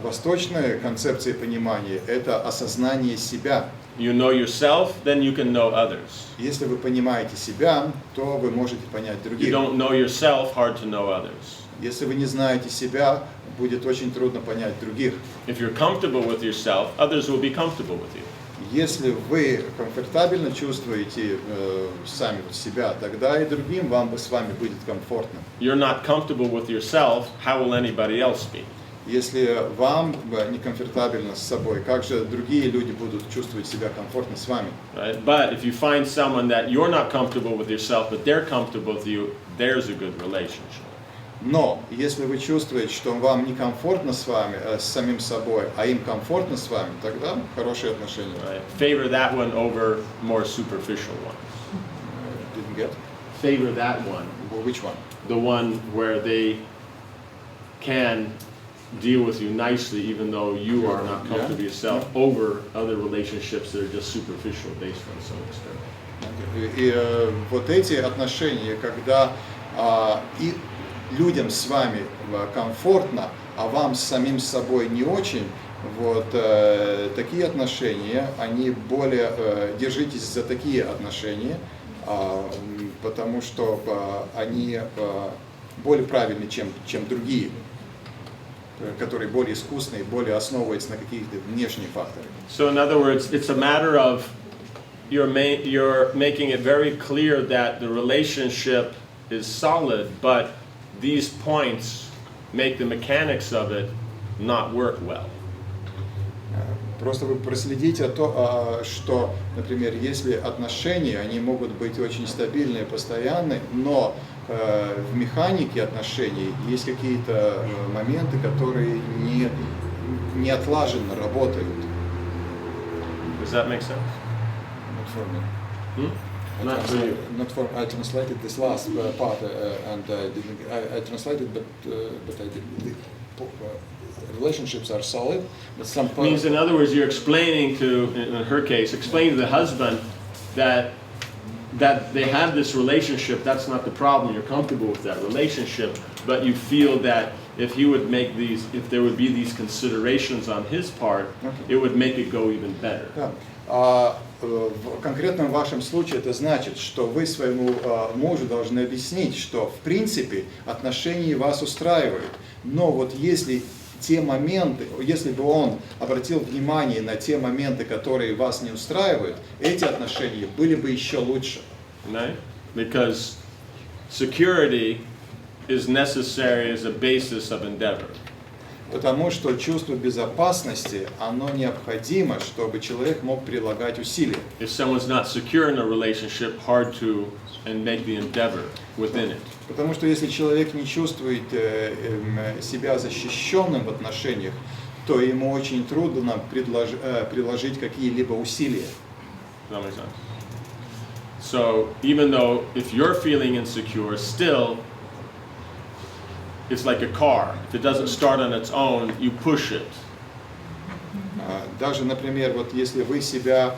Восточная концепция понимания – это осознание себя. You know yourself, then you can know others. Если вы понимаете себя, то вы можете понять You других. don't know yourself, hard to know others. Если вы не знаете себя, будет очень трудно понять других. If you're comfortable with yourself, others will be comfortable with you. Если вы комфортабельно чувствуете сами себя, тогда и другим с вами будет комфортно. You're not comfortable with yourself, how will anybody else be? Если вам некомфортабельно с собой, как же другие люди будут чувствовать себя комфортно с вами? Right? But if you find someone that you're not comfortable with yourself, but they're comfortable with you, there's a good relationship. Но если вы чувствуете, что вам некомфортно с вами, с самим собой, а им комфортно с вами, тогда хорошие отношения. Right? Favor that one over more superficial ones. Didn't get? Favor that one. Which one? The one where they can deal with you nicely even though you are not comfortable yourself, over other relationships that are just superficial based on some extent. И вот эти отношения, когда и людям с вами комфортно, а вам с самим собой не очень, вот такие отношения, они более, держитесь за такие отношения, потому что они более правильны, чем другие, которые более искусные, более основываются на каких-то внешних факторах. So in other words, it's a matter of you're making it very clear that the relationship is solid, but these points make the mechanics of it not work well. Просто вы проследите что, например, если отношения, они могут быть очень стабильные, постоянные, но в механике отношений есть какие-то моменты, которые не отлаженно работают. Does that make sense? Not for me. Hmm? Not for you. Not for. I translated this last part and I translated, but I didn't. Relationships are solid, but some part. Means in other words, you're explaining to, in her case, explain to the husband that they have this relationship. That's not the problem. You're comfortable with that relationship, but you feel that if he would make these, if there would be these considerations on his part, it would make it go even better. Да. В конкретном вашем случае это значит, что вы своему мужу должны объяснить, что в принципе отношения вас устраивают, но вот если те моменты, если бы он обратил внимание на те моменты, которые вас не устраивают, эти отношения были бы еще лучше. Right? Because security is necessary as a basis of endeavor. Потому что чувство безопасности, оно необходимо, чтобы человек мог прилагать усилия. If someone's not secure in a relationship, hard to and make the endeavor within it. Потому что если человек не чувствует себя защищенным в отношениях, то ему очень трудно приложить какие-либо усилия. Does that make sense? So even though if you're feeling insecure, still it's like a car. If it doesn't start on its own, you push it. Даже, например, вот если вы себя,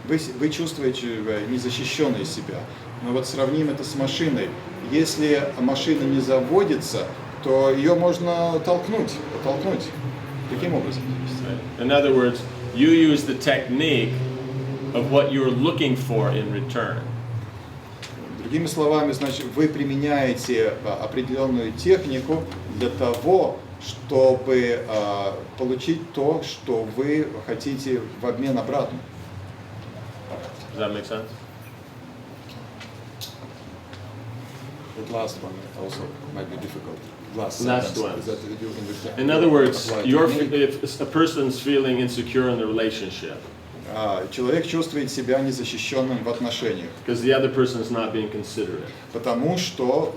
вы чувствуете незащищенной себя, но вот сравним это с машиной. Если машина не заводится, то ее можно подтолкнуть. Таким образом. In other words, you use the technique of what you're looking for in return. Другими словами, значит, вы применяете определенную технику для того, чтобы получить то, что вы хотите в обмен обратно. Does that make sense? The last one also might be difficult. Last Last sentence, one. is that you understand? In other words, Apply technique. if a person's feeling insecure in the relationship, Человек чувствует себя незащищенным в отношениях, because the other person is not being considerate. потому что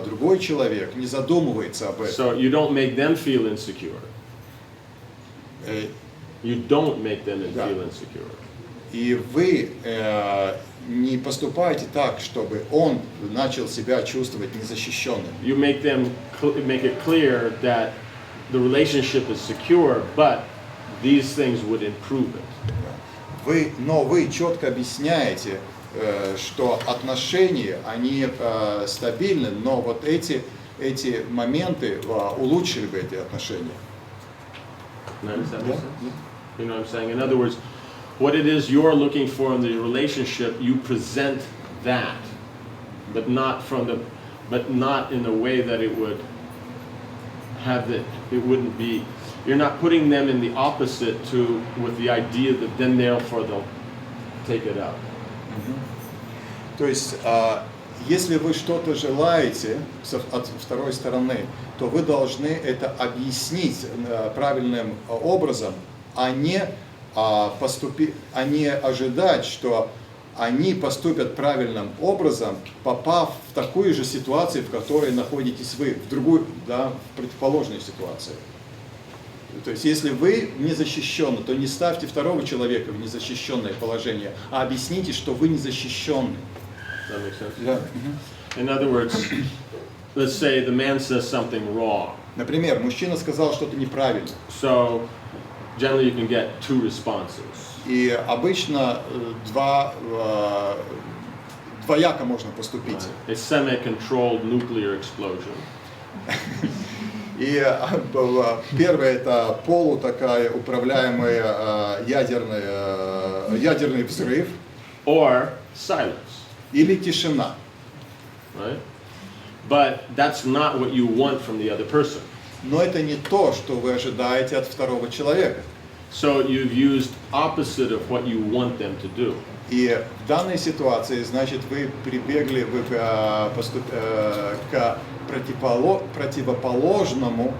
другой человек не задумывается об этом. So you don't make them feel insecure. You don't make them Да. feel insecure. И вы не поступаете так, чтобы он начал себя чувствовать незащищенным. You make it clear that the relationship is secure, but these things would improve it. Но вы четко объясняете, что отношения, они стабильны, но вот эти эти моменты улучшили бы эти отношения. Does that make Yeah. sense? You know what I'm saying? In other words, what it is you're looking for in the relationship, you present that, but not in a way that it would have it wouldn't be. You're not putting them in the opposite with the idea that then they'll take it up. То есть, если вы что-то желаете от второй стороны, то вы должны это объяснить правильным образом, а не ожидать, что они поступят правильным образом, попав в такую же ситуацию, в которой находитесь вы, в другую, да, в противоположную ситуацию. То есть, если вы не защищены, то не ставьте второго человека в незащищенное положение, а объясните, что вы не защищенны. Does that make sense? Да. In other words, let's say the man says something wrong. Например, мужчина сказал что-то неправильно. So generally you can get two responses. И обычно двояко можно поступить. A semi-controlled nuclear explosion. И первое это такая управляемая ядерный взрыв. Or silence. Или тишина. Right? But that's not what you want from the other person. Но это не то, что вы ожидаете от второго человека. So you've used opposite of what you want them to do. И в данной ситуации, значит, вы прибегли к противоположному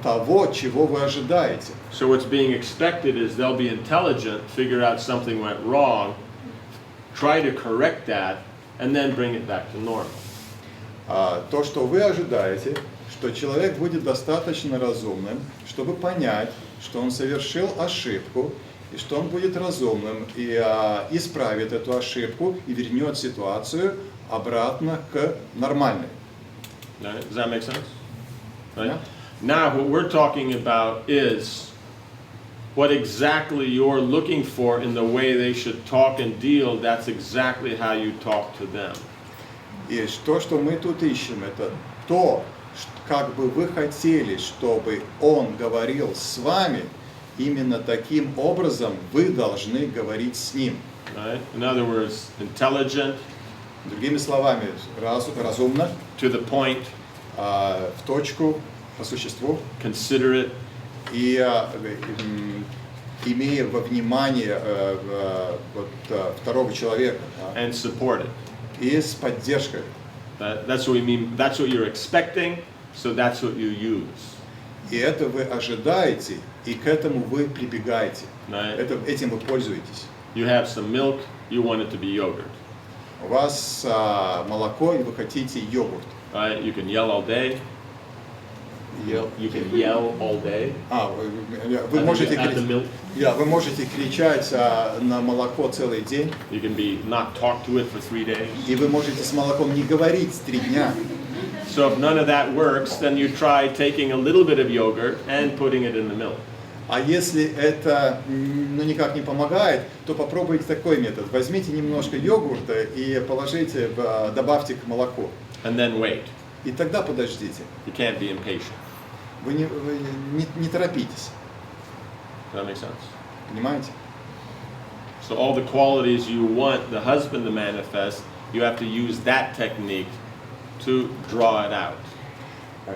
того, чего вы ожидаете. So what's being expected is they'll be intelligent, figure out something went wrong, try to correct that, and then bring it back to normal. То, что вы ожидаете, что человек будет достаточно разумным, чтобы понять, что он совершил ошибку, и что он будет разумным и исправит эту ошибку и вернет ситуацию обратно к нормальной. Right? Does that make sense? Right? Yeah. Now what we're talking about is what exactly you're looking for in the way they should talk and deal. That's exactly how you talk to them. И то, что мы тут ищем, это то, как бы вы хотели, чтобы он говорил с вами, именно таким образом вы должны говорить с ним. Right? In other words, intelligent, Другими словами, разумно, to the point, в точку, по существу, considerate, и имея во внимание второго человека, and supported. и с поддержкой. That's what we mean. That's what you're expecting, so that's what you use. И это вы ожидаете, и к этому вы прибегаете. Right? Этим вы пользуетесь. You have some milk, you want it to be yogurt. У вас молоко, и вы хотите йогурт. Right? You can yell all day. You can yell all day. Вы можете at the milk. вы можете кричать на молоко целый день, You can not talk to it for 3 days. и вы можете с молоком не говорить 3 дня. So if none of that works, then you try taking a little bit of yogurt and putting it in the milk. А если это никак не помогает, то попробуйте такой метод. Возьмите немножко йогурта и добавьте к молоку. And then wait. И тогда подождите. You can't be impatient. Вы не торопитесь. Does that make sense? Понимаете? So all the qualities you want the husband to manifest, you have to use that technique to draw it out.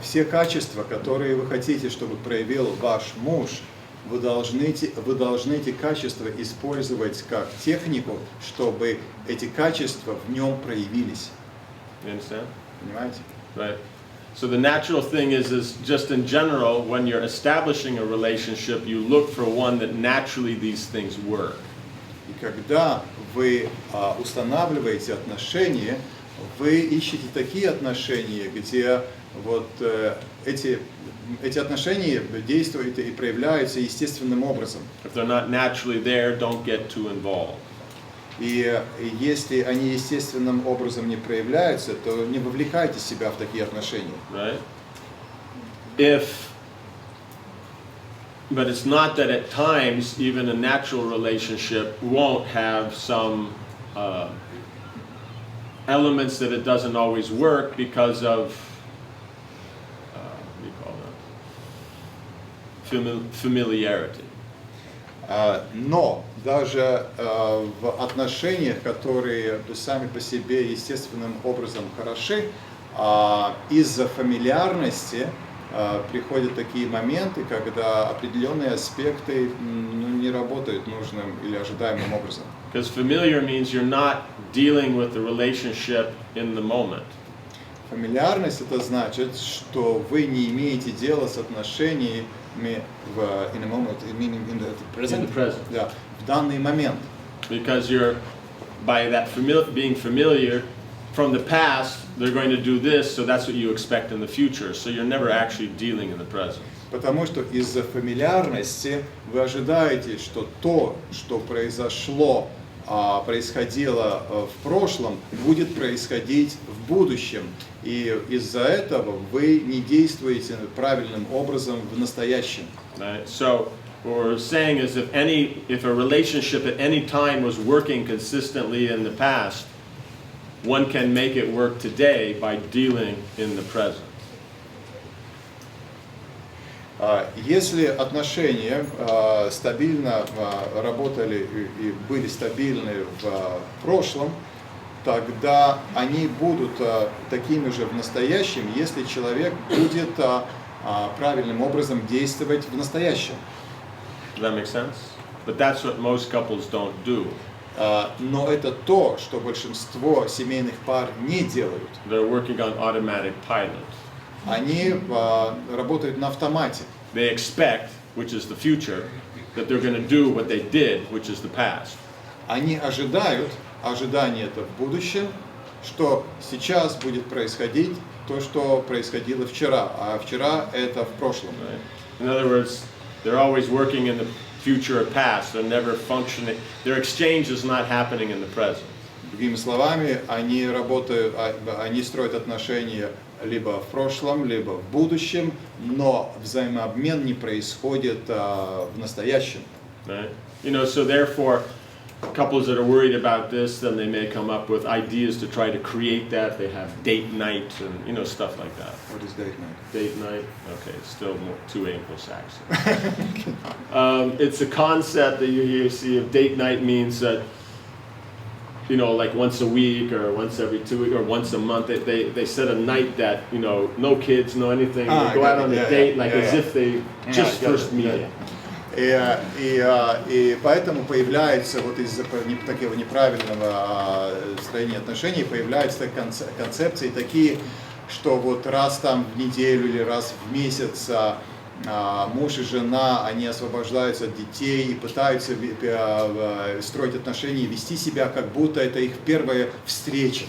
Все качества, которые вы хотите, чтобы проявил ваш муж, вы должны эти качества использовать как технику, чтобы эти качества в нем проявились. You understand? Понимаете? Right. So the natural thing is just in general, when you're establishing a relationship, you look for one that naturally these things work. И когда вы устанавливаете отношения, вы ищете такие отношения, где эти отношения действуют и проявляются естественным образом. If they're not naturally there, don't get too involved. И если они естественным образом не проявляются, то не вовлекайте себя в такие отношения. Right? But it's not that at times, even a natural relationship won't have some elements that it doesn't always work because of familiarity. Но даже в отношениях, которые сами по себе естественным образом хороши, из-за фамильярности приходят такие моменты, когда определенные аспекты не работают нужным или ожидаемым образом. Because familiar means you're not dealing with the relationship in the moment. Фамильярность это значит, что вы не имеете дела с отношениями in a moment, meaning in the present. In the present. Да, в данный момент. Because you're, by that being familiar, from the past, they're going to do this, so that's what you expect in the future. So you're never actually dealing in the present. Потому что из-за фамильярности вы ожидаете, что то, что произошло, происходило в прошлом, будет происходить в будущем. И из-за этого вы не действуете правильным образом в настоящем. Right? So what we're saying is if a relationship at any time was working consistently in the past, one can make it work today by dealing in the present. Если отношения стабильно работали и были стабильны в прошлом, тогда они будут такими же в настоящем, если человек будет правильным образом действовать в настоящем. Does that make sense? But that's what most couples don't do. Но это то, что большинство семейных пар не делают. They're working on automatic pilot. Они работают на автомате. They expect, which is the future, that they're going to do what they did, which is the past. Они ожидают, ожидание это в будущем, что сейчас будет происходить то, что происходило вчера, а вчера это в прошлом. Right? In other words, they're always working in the future or past. They're never functioning. Their exchange is not happening in the present. Другими словами, они работают, они строят отношения либо в прошлом, либо в будущем, но взаимообмен не происходит в настоящем. Right? You know, so therefore, couples that are worried about this, then they may come up with ideas to try to create that. They have date night and stuff like that. What is date night? Date night. Okay, it's still more too Anglo-Saxon. It's a concept that you see of date night means that, like once a week or once every 2 weeks or once a month, they set a night that, no kids, no anything. They go out on a date as if they just first meeting. И поэтому появляется вот из-за такого неправильного строения отношений появляются концепции такие, что вот раз там в неделю или раз в месяц муж и жена, они освобождаются от детей и пытаются строить отношения и вести себя, как будто это их первая встреча.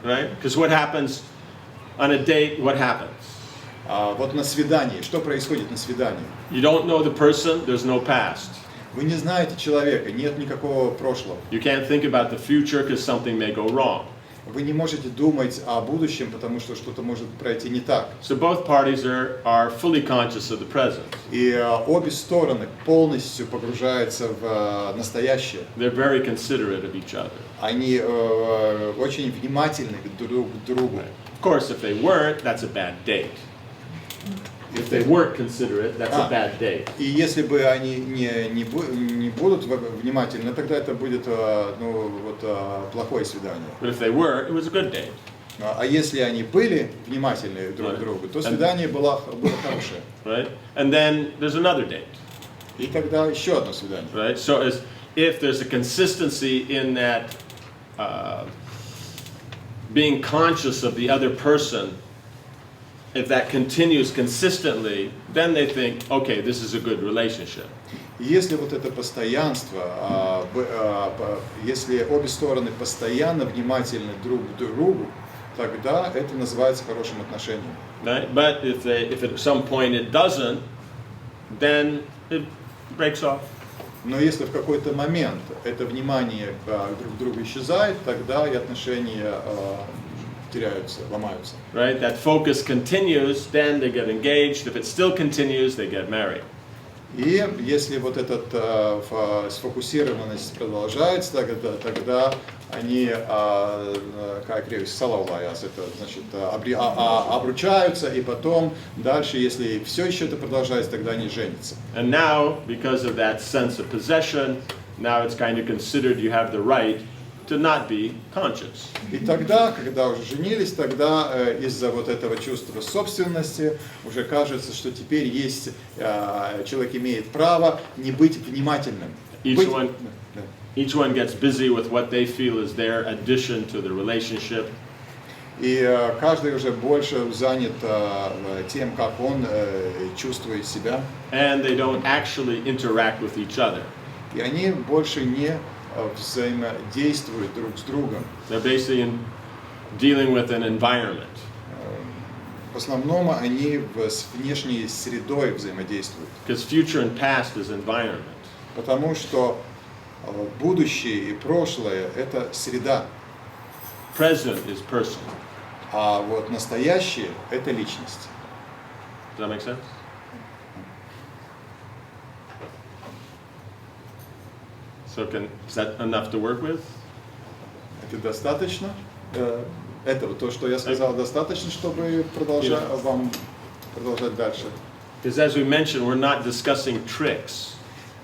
Right? Because what happens on a date, what happens? Вот на свидании, что происходит на свидании? You don't know the person, there's no past. Вы не знаете человека, нет никакого прошлого. You can't think about the future because something may go wrong. Вы не можете думать о будущем, потому что что-то может пройти не так. So both parties are fully conscious of the present. И обе стороны полностью погружаются в настоящее. They're very considerate of each other. Они очень внимательны друг к другу. Of course, if they weren't, that's a bad date. If they weren't considerate, that's a bad date. И если бы они не будут внимательны, тогда это будет плохое свидание. But if they were, it was a good date. А если они были внимательны друг к другу, то свидание было хорошее. Right? And then there's another date. И тогда еще одно свидание. Right? So if there's a consistency in that being conscious of the other person, if that continues consistently, then they think, okay, this is a good relationship. Если вот это постоянство, если обе стороны постоянно внимательны друг к другу, тогда это называется хорошим отношением. Right? But if at some point it doesn't, then it breaks off. Но если в какой-то момент это внимание друг к другу исчезает, тогда и отношения теряются, ломаются. Right? That focus continues, then they get engaged. If it still continues, they get married. И если вот эта сфокусированность продолжается, тогда они, как салаулаяс, это значит, обручаются, и потом дальше, если все еще это продолжается, тогда они женятся. And now, because of that sense of possession, now it's kind of considered you have the right to not be conscious. И тогда, когда уже женились, тогда из-за вот этого чувства собственности уже кажется, что теперь есть, человек имеет право не быть внимательным. Each one gets busy with what they feel is their addition to the relationship. И каждый уже больше занят тем, как он чувствует себя. And they don't actually interact with each other. И они больше не взаимодействуют друг с другом. They're basically dealing with an environment. В основном они с внешней средой взаимодействуют. Because future and past is environment. Потому что будущее и прошлое – это среда. Present is person. А вот настоящее – это личность. Does that make sense? So is that enough to work with? Это достаточно? Этого, то, что я сказал, достаточно, чтобы вам продолжать дальше? Because as we mentioned, we're not discussing tricks.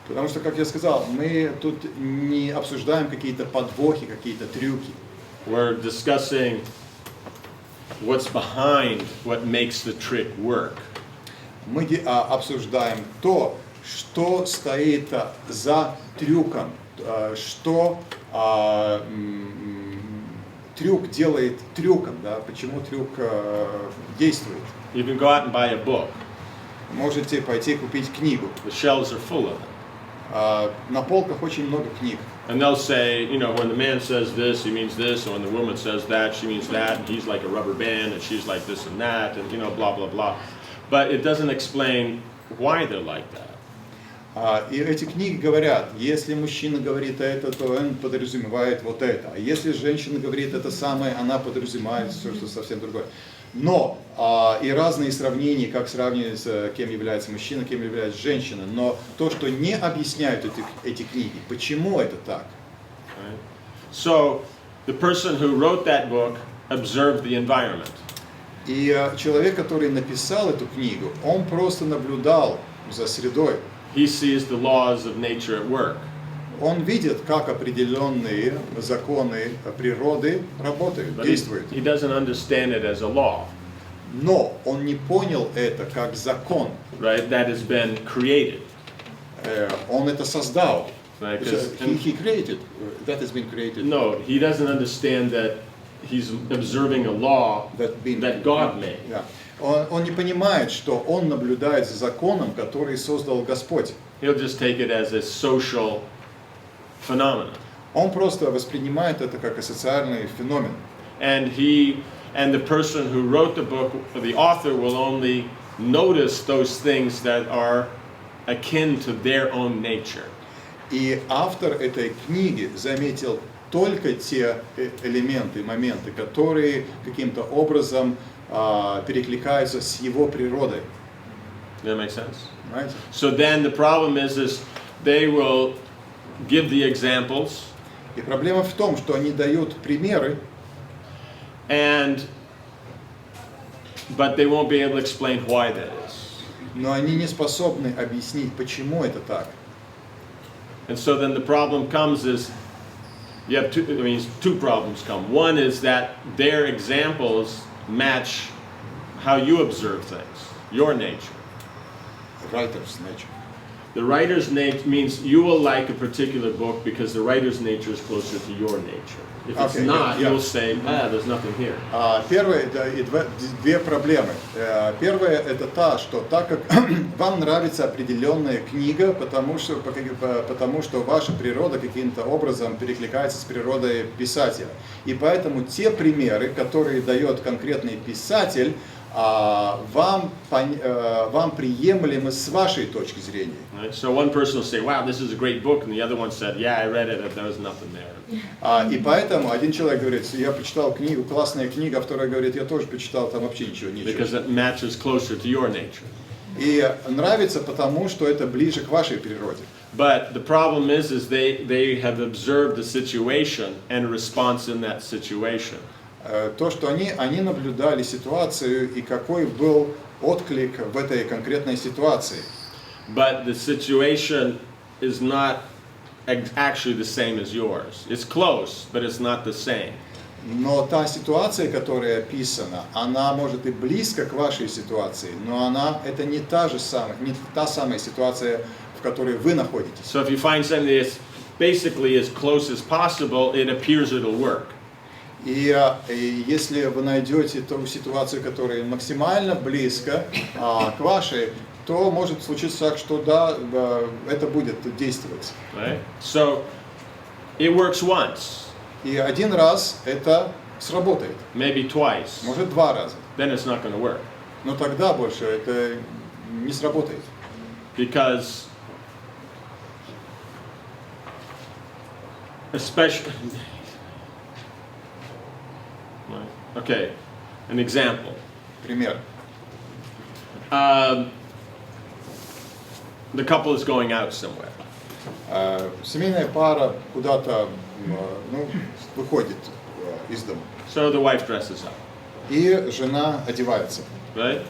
Потому что, как я сказал, мы тут не обсуждаем какие-то подвохи, какие-то трюки. We're discussing what's behind what makes the trick work. Мы обсуждаем то, что стоит за трюком, что трюк делает трюком, да, почему трюк действует. You can go out and buy a book. Можете пойти купить книгу. The shelves are full of them. На полках очень много книг. And they'll say, you know, when the man says this, he means this, and when the woman says that, she means that, and he's like a rubber band, and she's like this and that, and, you know, blah, blah, blah. But it doesn't explain why they're like that. И эти книги говорят, если мужчина говорит это, то он подразумевает вот это. А если женщина говорит это самое, она подразумевает что-то совсем другое. Но и разные сравнения, как сравнивать, кем является мужчина, кем является женщина. Но то, что не объясняют эти книги, почему это так? Right? So, the person who wrote that book observed the environment. И человек, который написал эту книгу, он просто наблюдал за средой. He sees the laws of nature at work. Он видит, как определенные законы природы работают, действуют. He doesn't understand it as a law. Но он не понял это как закон. Right? That has been created. Он это создал. Right? He created. That has been created. No, he doesn't understand that he's observing a law that God made. Yeah. Он не понимает, что он наблюдает за законом, который создал Господь. He'll just take it as a social phenomenon. Он просто воспринимает это как социальный феномен. And the person who wrote the book, the author, will only notice those things that are akin to their own nature. И автор этой книги заметил только те элементы, моменты, которые каким-то образом перекликаются с его природой. Does that make sense? Right? So then the problem is they will give the examples. И проблема в том, что они дают примеры, but they won't be able to explain why that is. но они не способны объяснить, почему это так. And so then the problem comes is you have two problems come. One is that their examples match how you observe things, your nature. Writer's nature. The writer's nature means you will like a particular book because the writer's nature is closer to your nature. If it's not, you'll say, there's nothing here. Первое, две проблемы. Первое это та, что так как вам нравится определенная книга, потому что ваша природа каким-то образом перекликается с природой писателя. И поэтому те примеры, которые дает конкретный писатель, вам приемлемы с вашей точки зрения. Right? So one person will say, wow, this is a great book, and the other one said, yeah, I read it, and there was nothing there. И поэтому один человек говорит, я почитал книгу, классная книга, а второй говорит, я тоже почитал, там вообще ничего. Because it matches closer to your nature. И нравится потому, что это ближе к вашей природе. But the problem is they have observed the situation and response in that situation. То, что они наблюдали ситуацию и какой был отклик в этой конкретной ситуации. But the situation is not actually the same as yours. It's close, but it's not the same. Но та ситуация, которая описана, она может и близко к вашей ситуации, но это не та самая ситуация, в которой вы находитесь. So if you find something that's basically as close as possible, it appears it'll work. И если вы найдете ту ситуацию, которая максимально близко к вашей, то может случиться так, что да, это будет действовать. Right? So it works once, И один раз это сработает, maybe twice, может 2 раза, then it's not going to work. но тогда больше это не сработает. Because especially, okay, an example. Пример. The couple is going out somewhere. Семейная пара куда-то выходит из дома, So the wife dresses up, и жена одевается. right?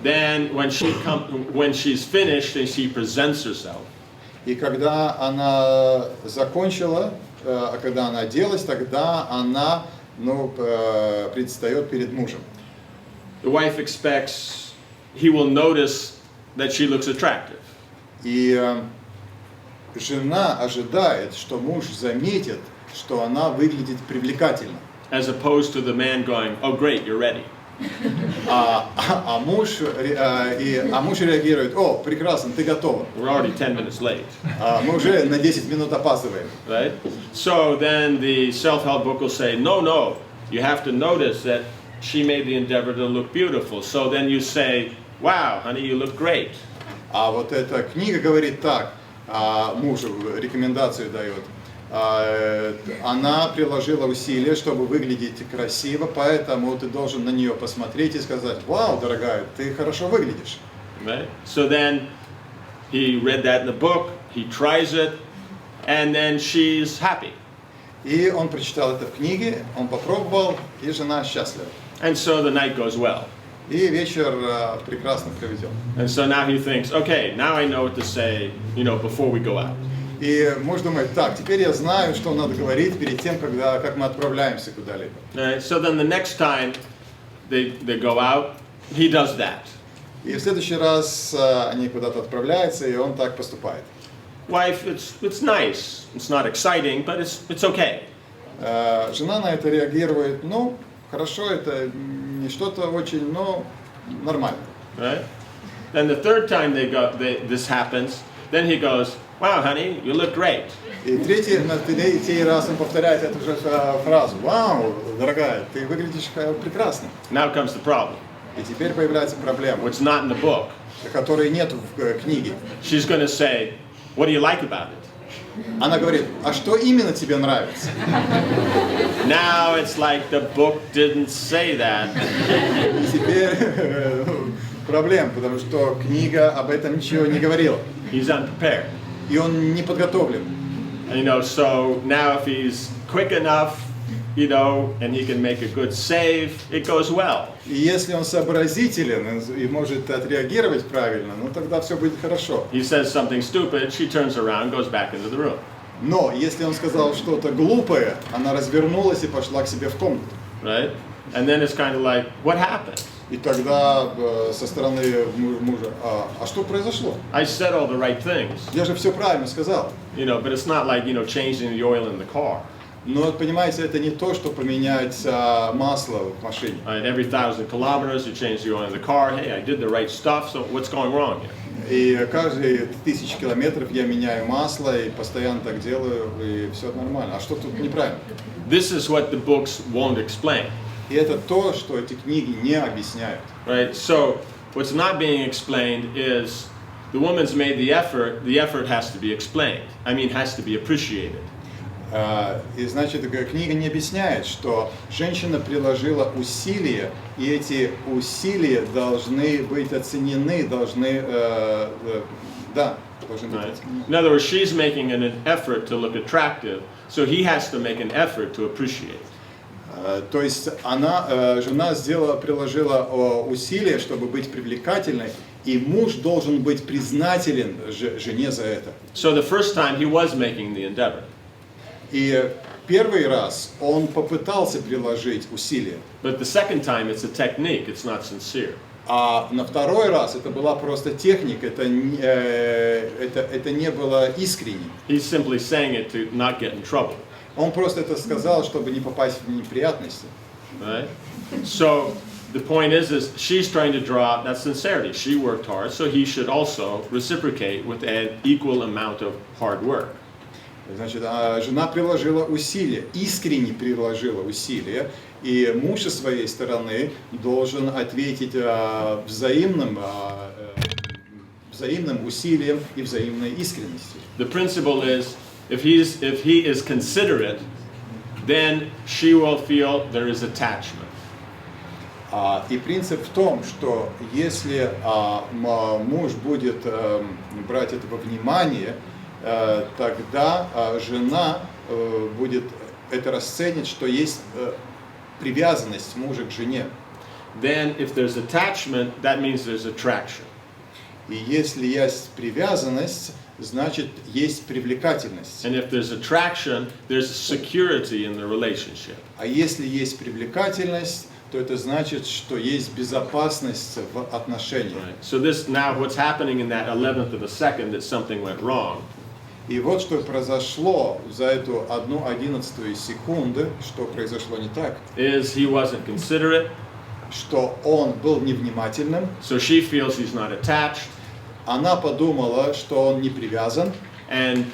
Then when she's finished and she presents herself, И когда она закончила, когда она оделась, тогда она предстает перед мужем. the wife expects he will notice that she looks attractive. И жена ожидает, что муж заметит, что она выглядит привлекательно. As opposed to the man going, oh great, you're ready. А муж реагирует: о, прекрасно, ты готова. We're already 10 minutes late. Мы уже на 10 минут опаздываем. Right? So then the self-help book will say, no, you have to notice that she made the endeavor to look beautiful. So then you say, wow, honey, you look great. А вот эта книга говорит так, мужу рекомендацию дает. Она приложила усилия, чтобы выглядеть красиво, поэтому ты должен на нее посмотреть и сказать: вау, дорогая, ты хорошо выглядишь. Right? So then he read that in the book, he tries it, and then she's happy. И он прочитал это в книге, он попробовал, и жена счастлива. And so the night goes well. И вечер прекрасно проведен. And so now he thinks, okay, now I know what to say, before we go out. И муж думает: так, теперь я знаю, что надо говорить перед тем, как мы отправляемся куда-либо. Right? So then the next time they go out, he does that. И в следующий раз они куда-то отправляются, и он так поступает. Wife, it's nice. It's not exciting, but it's okay. Жена на это реагирует: ну, хорошо, это не что-то очень, но нормально. Right? Then the third time this happens, then he goes, wow, honey, you look great. И третий раз он повторяет эту же фразу: вау, дорогая, ты выглядишь прекрасно. Now comes the problem. И теперь появляется проблема, What's not in the book. которой нет в книге. She's going to say, what do you like about it? Она говорит: а что именно тебе нравится? Now it's like the book didn't say that. И теперь проблема, потому что книга об этом ничего не говорила. He's unprepared. И он не подготовлен. So now if he's quick enough, and he can make a good save, it goes well. И если он сообразителен и может отреагировать правильно, тогда все будет хорошо. He says something stupid, she turns around, goes back into the room. Но если он сказал что-то глупое, она развернулась и пошла к себе в комнату. Right? And then it's kind of like, what happened? И тогда со стороны мужа: а что произошло? I said all the right things. Я же все правильно сказал. But it's not like, changing the oil in the car. Но, понимаете, это не то, что поменять масло в машине. Right? Every 1,000 kilometers, you change the oil in the car. Hey, I did the right stuff, so what's going wrong here? И каждые 1000 километров я меняю масло, и постоянно так делаю, и все нормально. А что тут неправильно? This is what the books won't explain. И это то, что эти книги не объясняют. Right? So what's not being explained is the woman's made the effort has to be explained. Has to be appreciated. И значит, книга не объясняет, что женщина приложила усилия, и эти усилия должны быть оценены, должны быть Right. оценены. In other words, she's making an effort to look attractive, so he has to make an effort to appreciate. То есть жена приложила усилия, чтобы быть привлекательной, и муж должен быть признателен жене за это. So the first time he was making the endeavor. И первый раз он попытался приложить усилия, But the second time it's a technique, it's not sincere. а на второй раз это была просто техника, это не было искренне. He's simply saying it to not get in trouble. Он просто это сказал, чтобы не попасть в неприятности. Right? So the point is she's trying to draw that sincerity. She worked hard, so he should also reciprocate with an equal amount of hard work. Значит, жена приложила усилия, искренне приложила усилия, и муж со своей стороны должен ответить взаимным усилием и взаимной искренностью. The principle is if he is considerate, then she will feel there is attachment. И принцип в том, что если муж будет брать это во внимание, тогда жена будет это расценивать, что есть привязанность мужа к жене. Then if there's attachment, that means there's attraction. И если есть привязанность, значит есть привлекательность. And if there's attraction, there's security in the relationship. А если есть привлекательность, то это значит, что есть безопасность в отношениях. Right? So this now what's happening in that 11th of a second that something went wrong. И вот что произошло за эту 1/11 секунды, что произошло не так, Is he wasn't considerate, что он был невнимательным, so she feels he's not attached, она подумала, что он не привязан, and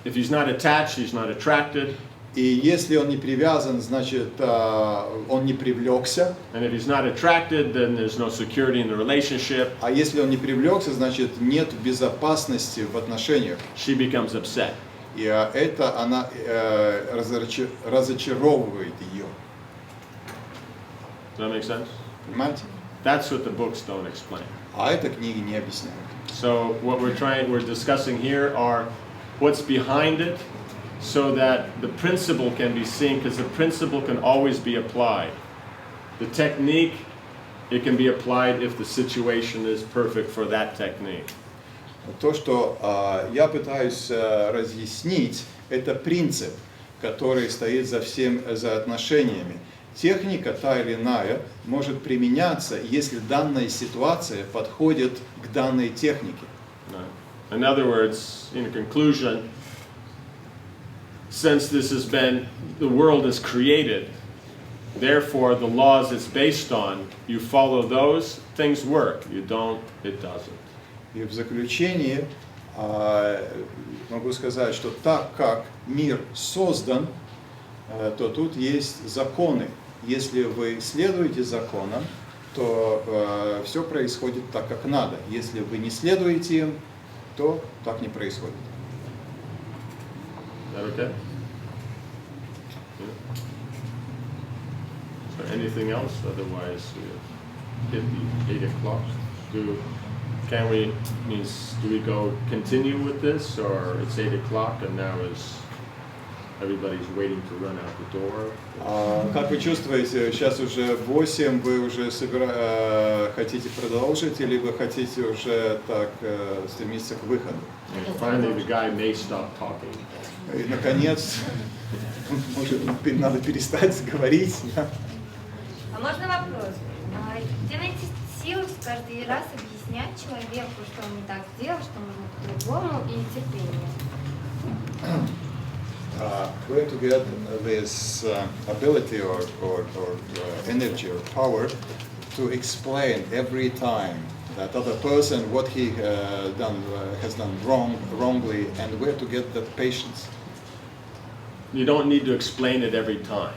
if he's not attached, he's not attracted, и если он не привязан, значит он не привлекся, and if he's not attracted, then there's no security in the relationship. а если он не привлекся, значит нет безопасности в отношениях. She becomes upset. И это она разочаровывает ее. Does that make sense? Понимаете? That's what the books don't explain. А это книги не объясняют. So what we're discussing here are what's behind it, so that the principle can be seen, because the principle can always be applied. The technique, it can be applied if the situation is perfect for that technique. То, что я пытаюсь разъяснить, это принцип, который стоит за отношениями. Техника, та или иная, может применяться, если данная ситуация подходит к данной технике. In other words, in conclusion, since this has been, the world is created, therefore the laws it's based on, you follow those, things work. You don't, it doesn't. И в заключение могу сказать, что так как мир создан, то тут есть законы. Если вы следуете законам, то все происходит так, как надо. Если вы не следуете им, то так не происходит. Is that okay? Yeah. Is there anything else? Otherwise, we hit the 8 o'clock. Do we go continue with this, or it's 8 o'clock and now everybody's waiting to run out the door? Как вы чувствуете, сейчас уже 8, вы уже хотите продолжить, или вы хотите уже так стремиться к выходу? And finally, the guy may stop talking. И, наконец, может, надо перестать говорить. А можно вопрос? Где найти силы каждый раз объяснять человеку, что он не так сделал, что можно по-другому, и терпение? Where to get this ability or energy or power to explain every time that other person what he has done wrongly, and where to get that patience? You don't need to explain it every time.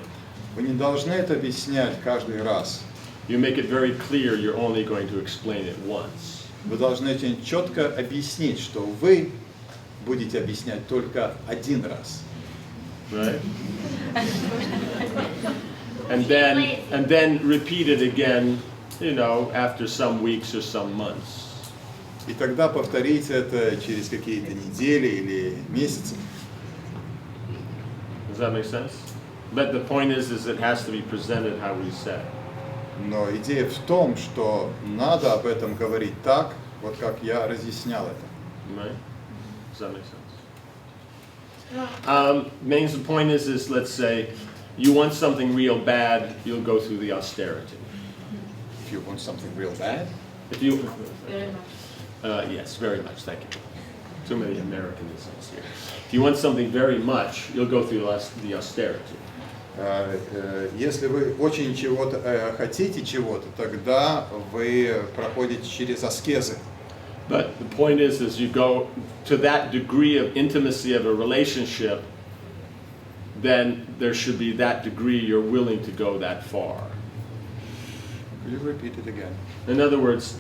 Вы не должны это объяснять каждый раз. You make it very clear you're only going to explain it once. Вы должны очень четко объяснить, что вы будете объяснять только один раз. right? And then repeat it again, after some weeks or some months. И тогда повторите это через какие-то недели или месяцы. Does that make sense? But the point is it has to be presented how we said. Но идея в том, что надо об этом говорить так, вот как я разъяснял это. Right? Does that make sense? Means the point is let's say you want something real bad, you'll go through the austerity. If you want something real bad. If you, Very much. yes, very much. Thank you. Too many Americanisms here. If you want something very much, you'll go through the austerity. Если вы очень чего-то хотите чего-то, тогда вы проходите через аскезы. But the point is you go to that degree of intimacy of a relationship, then there should be that degree you're willing to go that far. Could you repeat it again? In other words,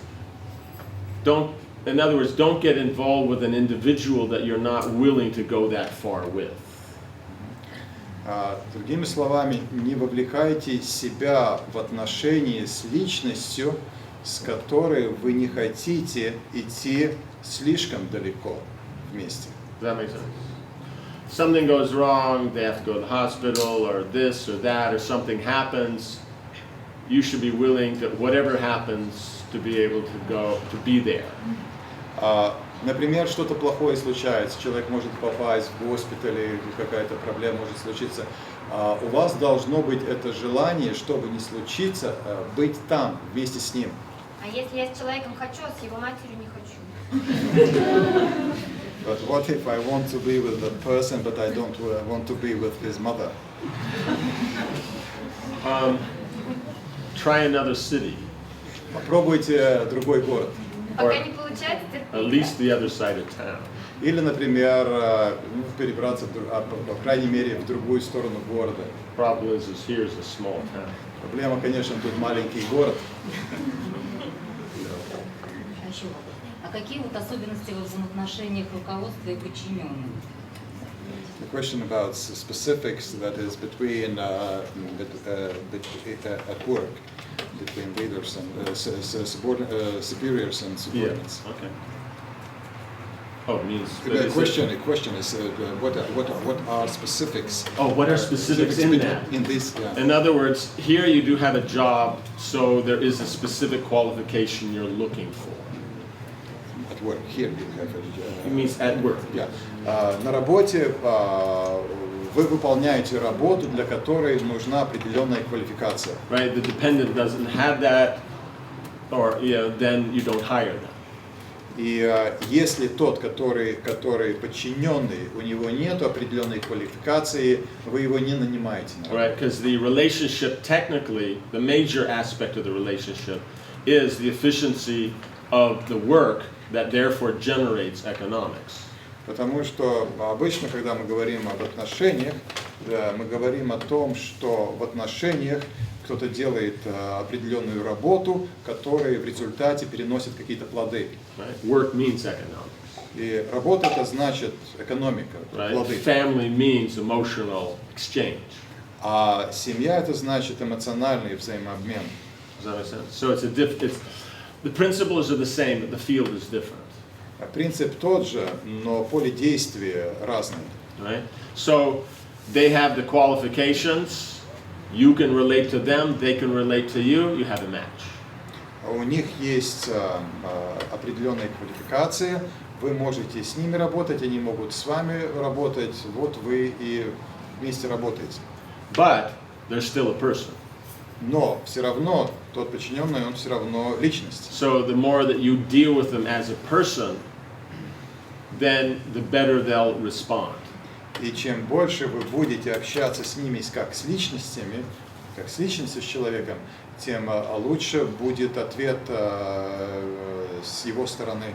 don't get involved with an individual that you're not willing to go that far with. Другими словами, не вовлекайте себя в отношения с личностью, с которой вы не хотите идти слишком далеко вместе. Does that make sense? Something goes wrong, they have to go to the hospital, or this or that, or something happens, you should be willing to, whatever happens, to be able to go, to be there. Например, что-то плохое случается, человек может попасть в госпиталь, или какая-то проблема может случиться. У вас должно быть это желание, чтобы не случиться, быть там, вместе с ним. А если я с человеком хочу, а с его матерью не хочу? But what if I want to be with the person, but I don't want to be with his mother? Try another city. Попробуйте другой город. Пока не получается, At least the other side of town. Или, например, перебраться, по крайней мере, в другую сторону города. Problem is here is a small town. Проблема, конечно, тут маленький город. А какие вот особенности во взаимоотношениях руководства и подчиненных? The question about specifics that is between at work, between leaders and superiors and subordinates. Okay. Oh, it means. The question is what are specifics? Oh, what are specifics in that? In this, yeah. In other words, here you do have a job, so there is a specific qualification you're looking for. At work, here you have It means at work. Yeah. На работе вы выполняете работу, для которой нужна определенная квалификация. Right? The dependent doesn't have that, or then you don't hire them. И если тот, который подчиненный, у него нет определенной квалификации, вы его не нанимаете. Right? Because the relationship, technically, the major aspect of the relationship is the efficiency of the work that therefore generates economics. Потому что обычно, когда мы говорим об отношениях, мы говорим о том, что в отношениях кто-то делает определенную работу, которая в результате переносит какие-то плоды. Right? Work means economics. И работа это значит экономика, Right? плоды. Family means emotional exchange. А семья это значит эмоциональный взаимообмен. Does that make sense? So the principles are the same, but the field is different. Принцип тот же, но поле действия разное. Right? So they have the qualifications. You can relate to them. They can relate to you. You have a match. У них есть определенные квалификации. Вы можете с ними работать, они могут с вами работать. Вот вы и вместе работаете. But they're still a person. Но все равно тот подчиненный, он все равно личность. So the more that you deal with them as a person, then the better they'll respond. И чем больше вы будете общаться с ними как с личностями, как с личностью, с человеком, тем лучше будет ответ с его стороны.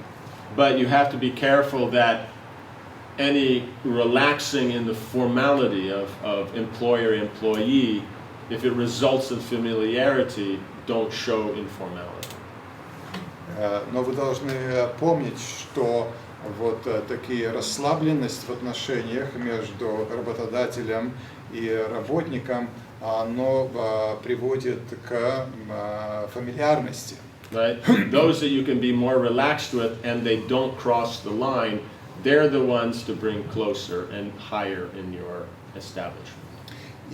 But you have to be careful that any relaxing in the formality of employer-employee, if it results in familiarity, don't show informality. Но вы должны помнить, что вот такие расслабленность в отношениях между работодателем и работником, оно приводит к фамильярности. Right? Those that you can be more relaxed with and they don't cross the line, they're the ones to bring closer and higher in your establishment.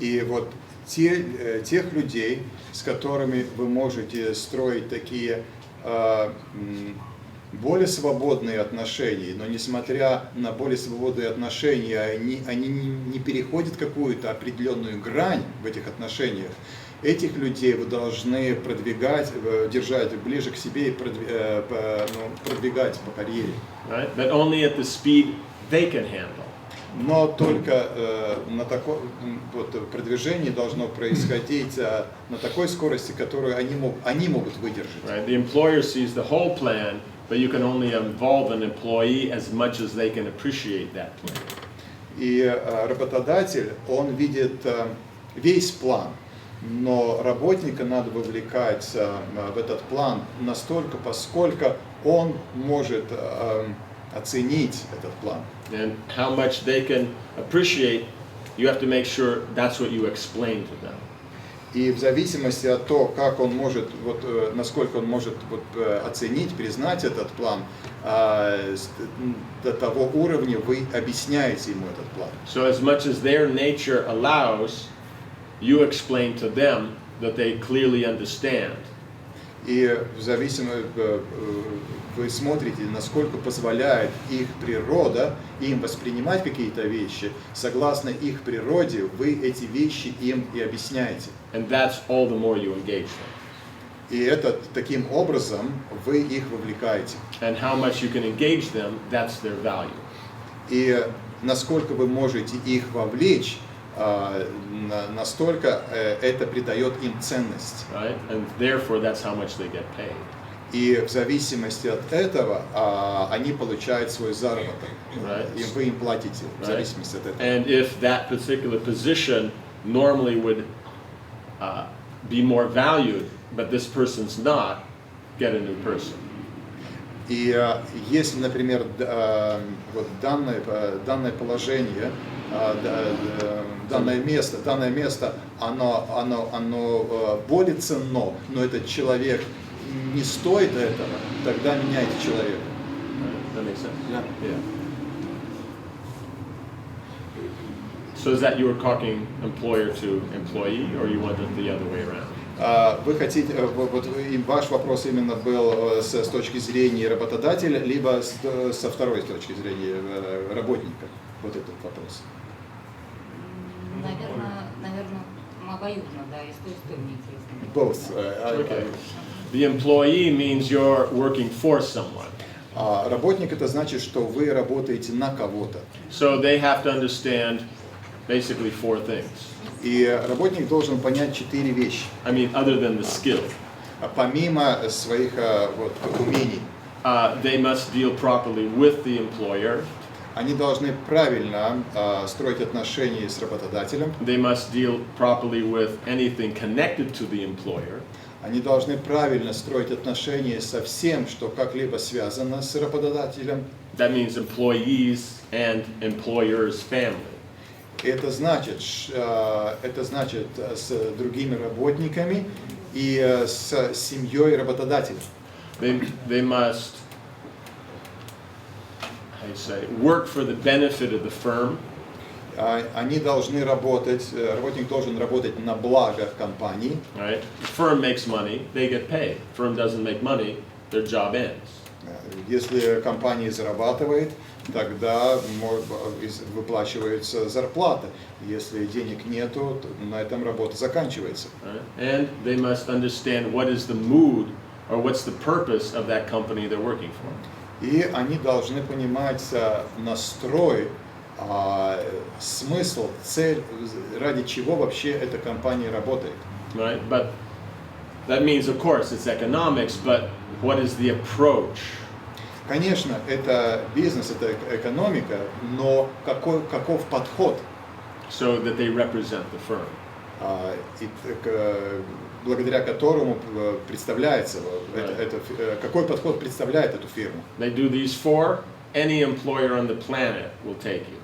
И вот тех людей, с которыми вы можете строить такие более свободные отношения, но несмотря на более свободные отношения, они не переходят какую-то определенную грань в этих отношениях. Этих людей вы должны продвигать, держать ближе к себе и продвигать по карьере. Right? But only at the speed they can handle. Но только на таком продвижение должно происходить на такой скорости, которую они могут выдержать. Right? The employer sees the whole plan, but you can only involve an employee as much as they can appreciate that plan. И работодатель, он видит весь план, но работника надо вовлекать в этот план настолько, поскольку он может оценить этот план. And how much they can appreciate, you have to make sure that's what you explain to them. И в зависимости от того, как он может, насколько он может оценить, признать этот план, до того уровня вы объясняете ему этот план. So as much as their nature allows, you explain to them that they clearly understand. И в зависимости вы смотрите, насколько позволяет их природа им воспринимать какие-то вещи, согласно их природе, вы эти вещи им и объясняете. And that's all the more you engage them. И это таким образом вы их вовлекаете. And how much you can engage them, that's their value. И насколько вы можете их вовлечь, настолько это придает им ценность. Right? And therefore that's how much they get paid. И в зависимости от этого они получают свой заработок. Right. И вы им платите в зависимости от этого. And if that particular position normally would be more valued, but this person's not, get a new person. И если, например, вот данное положение, данное место, оно более ценно, но этот человек не стоит этого, тогда меняйте человека. That makes sense? Yeah. Yeah. So is that you were talking employer to employee, or you want it the other way around? Вы хотите, вот ваш вопрос именно был с точки зрения работодателя, либо со второй точки зрения работника? Вот этот вопрос. Наверное, обоюдно, да, и с той стороны интересно. Both. Okay. The employee means you're working for someone. Работник это значит, что вы работаете на кого-то. So they have to understand basically 4 things. И работник должен понять 4 вещи. I mean, other than the skill. Помимо своих умений. They must deal properly with the employer. Они должны правильно строить отношения с работодателем. They must deal properly with anything connected to the employer. Они должны правильно строить отношения со всем, что как-либо связано с работодателем. That means employees and employer's family. Это значит с другими работниками и с семьей работодателя. They must, how you say, work for the benefit of the firm. Они должны работать, работник должен работать на благо компании. Right? The firm makes money, they get paid. Firm doesn't make money, their job ends. Если компания зарабатывает, тогда выплачивается зарплата. Если денег нету, то на этом работа заканчивается. Right? And they must understand what is the mood or what's the purpose of that company they're working for. И они должны понимать настрой, смысл, цель, ради чего вообще эта компания работает. Right? But that means, of course, it's economics, but what is the approach? Конечно, это бизнес, это экономика, но каков подход? So that they represent the firm. Благодаря которому представляется, какой подход представляет эту фирму. They do these 4, any employer on the planet will take you.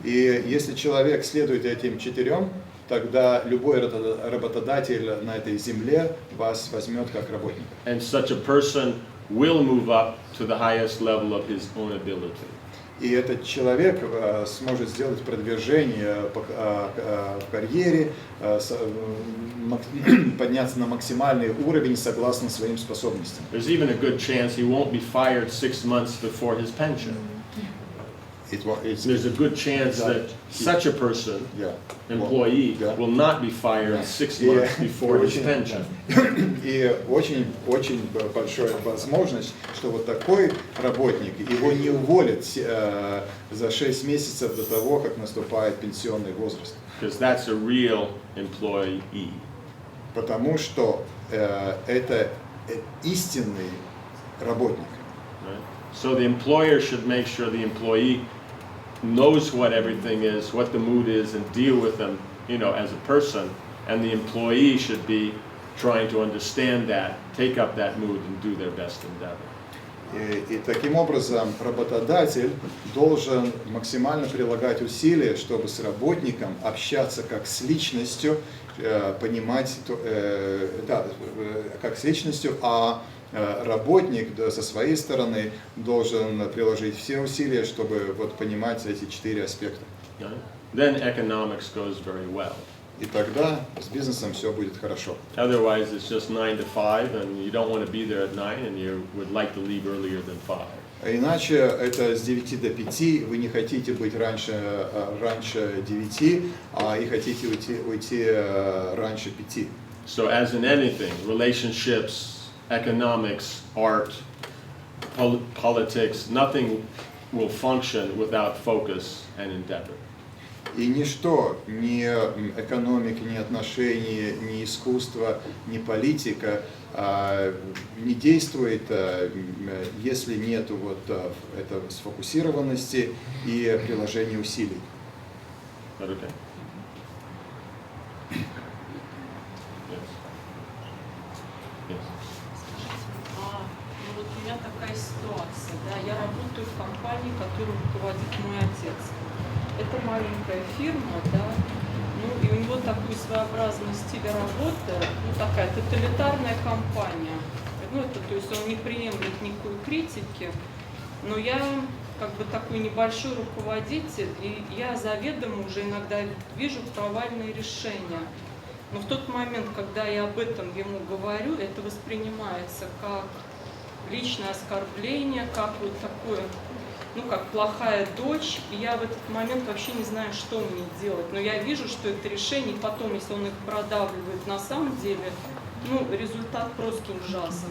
И если человек следует этим 4, тогда любой работодатель на этой земле вас возьмет как работника. And such a person will move up to the highest level of his own ability. И этот человек сможет сделать продвижение в карьере, подняться на максимальный уровень согласно своим способностям. There's even a good chance he won't be fired 6 months before his pension. There's a good chance that such a person, employee, will not be fired 6 months before his pension. И очень большая возможность, что вот такой работник, его не уволят за 6 месяцев до того, как наступает пенсионный возраст. Because that's a real employee. Потому что это истинный работник. Right? So the employer should make sure the employee knows what everything is, what the mood is, and deal with them, as a person. And the employee should be trying to understand that, take up that mood, and do their best endeavor. И таким образом работодатель должен максимально прилагать усилия, чтобы с работником общаться как с личностью, понимать, как с личностью, а работник со своей стороны должен приложить все усилия, чтобы понимать эти 4 аспекта. Then economics goes very well. И тогда с бизнесом все будет хорошо. Otherwise, it's just 9 to 5, and you don't want to be there at 9, and you would like to leave earlier than 5. Иначе это с 9 до 5, вы не хотите быть раньше 9, и хотите уйти раньше 5. So as in anything, relationships, economics, art, politics, nothing will function without focus and endeavor. И ничто, ни экономика, ни отношения, ни искусство, ни политика не действует, если нет этой сфокусированности и приложения усилий. That okay? Yes. Вот у меня такая ситуация, да, я работаю в компании, которую руководит мой отец. Это маленькая фирма, да, и у него такой своеобразный стиль работы, такая тоталитарная компания. То есть он не приемлет никакой критики, но я такой небольшой руководитель, и я заведомо уже иногда вижу провальные решения. Но в тот момент, когда я об этом ему говорю, это воспринимается как личное оскорбление, как такое, как плохая дочь, и я в этот момент вообще не знаю, что мне делать. Но я вижу, что это решение, и потом, если он их продавливает на самом деле, результат просто ужасный.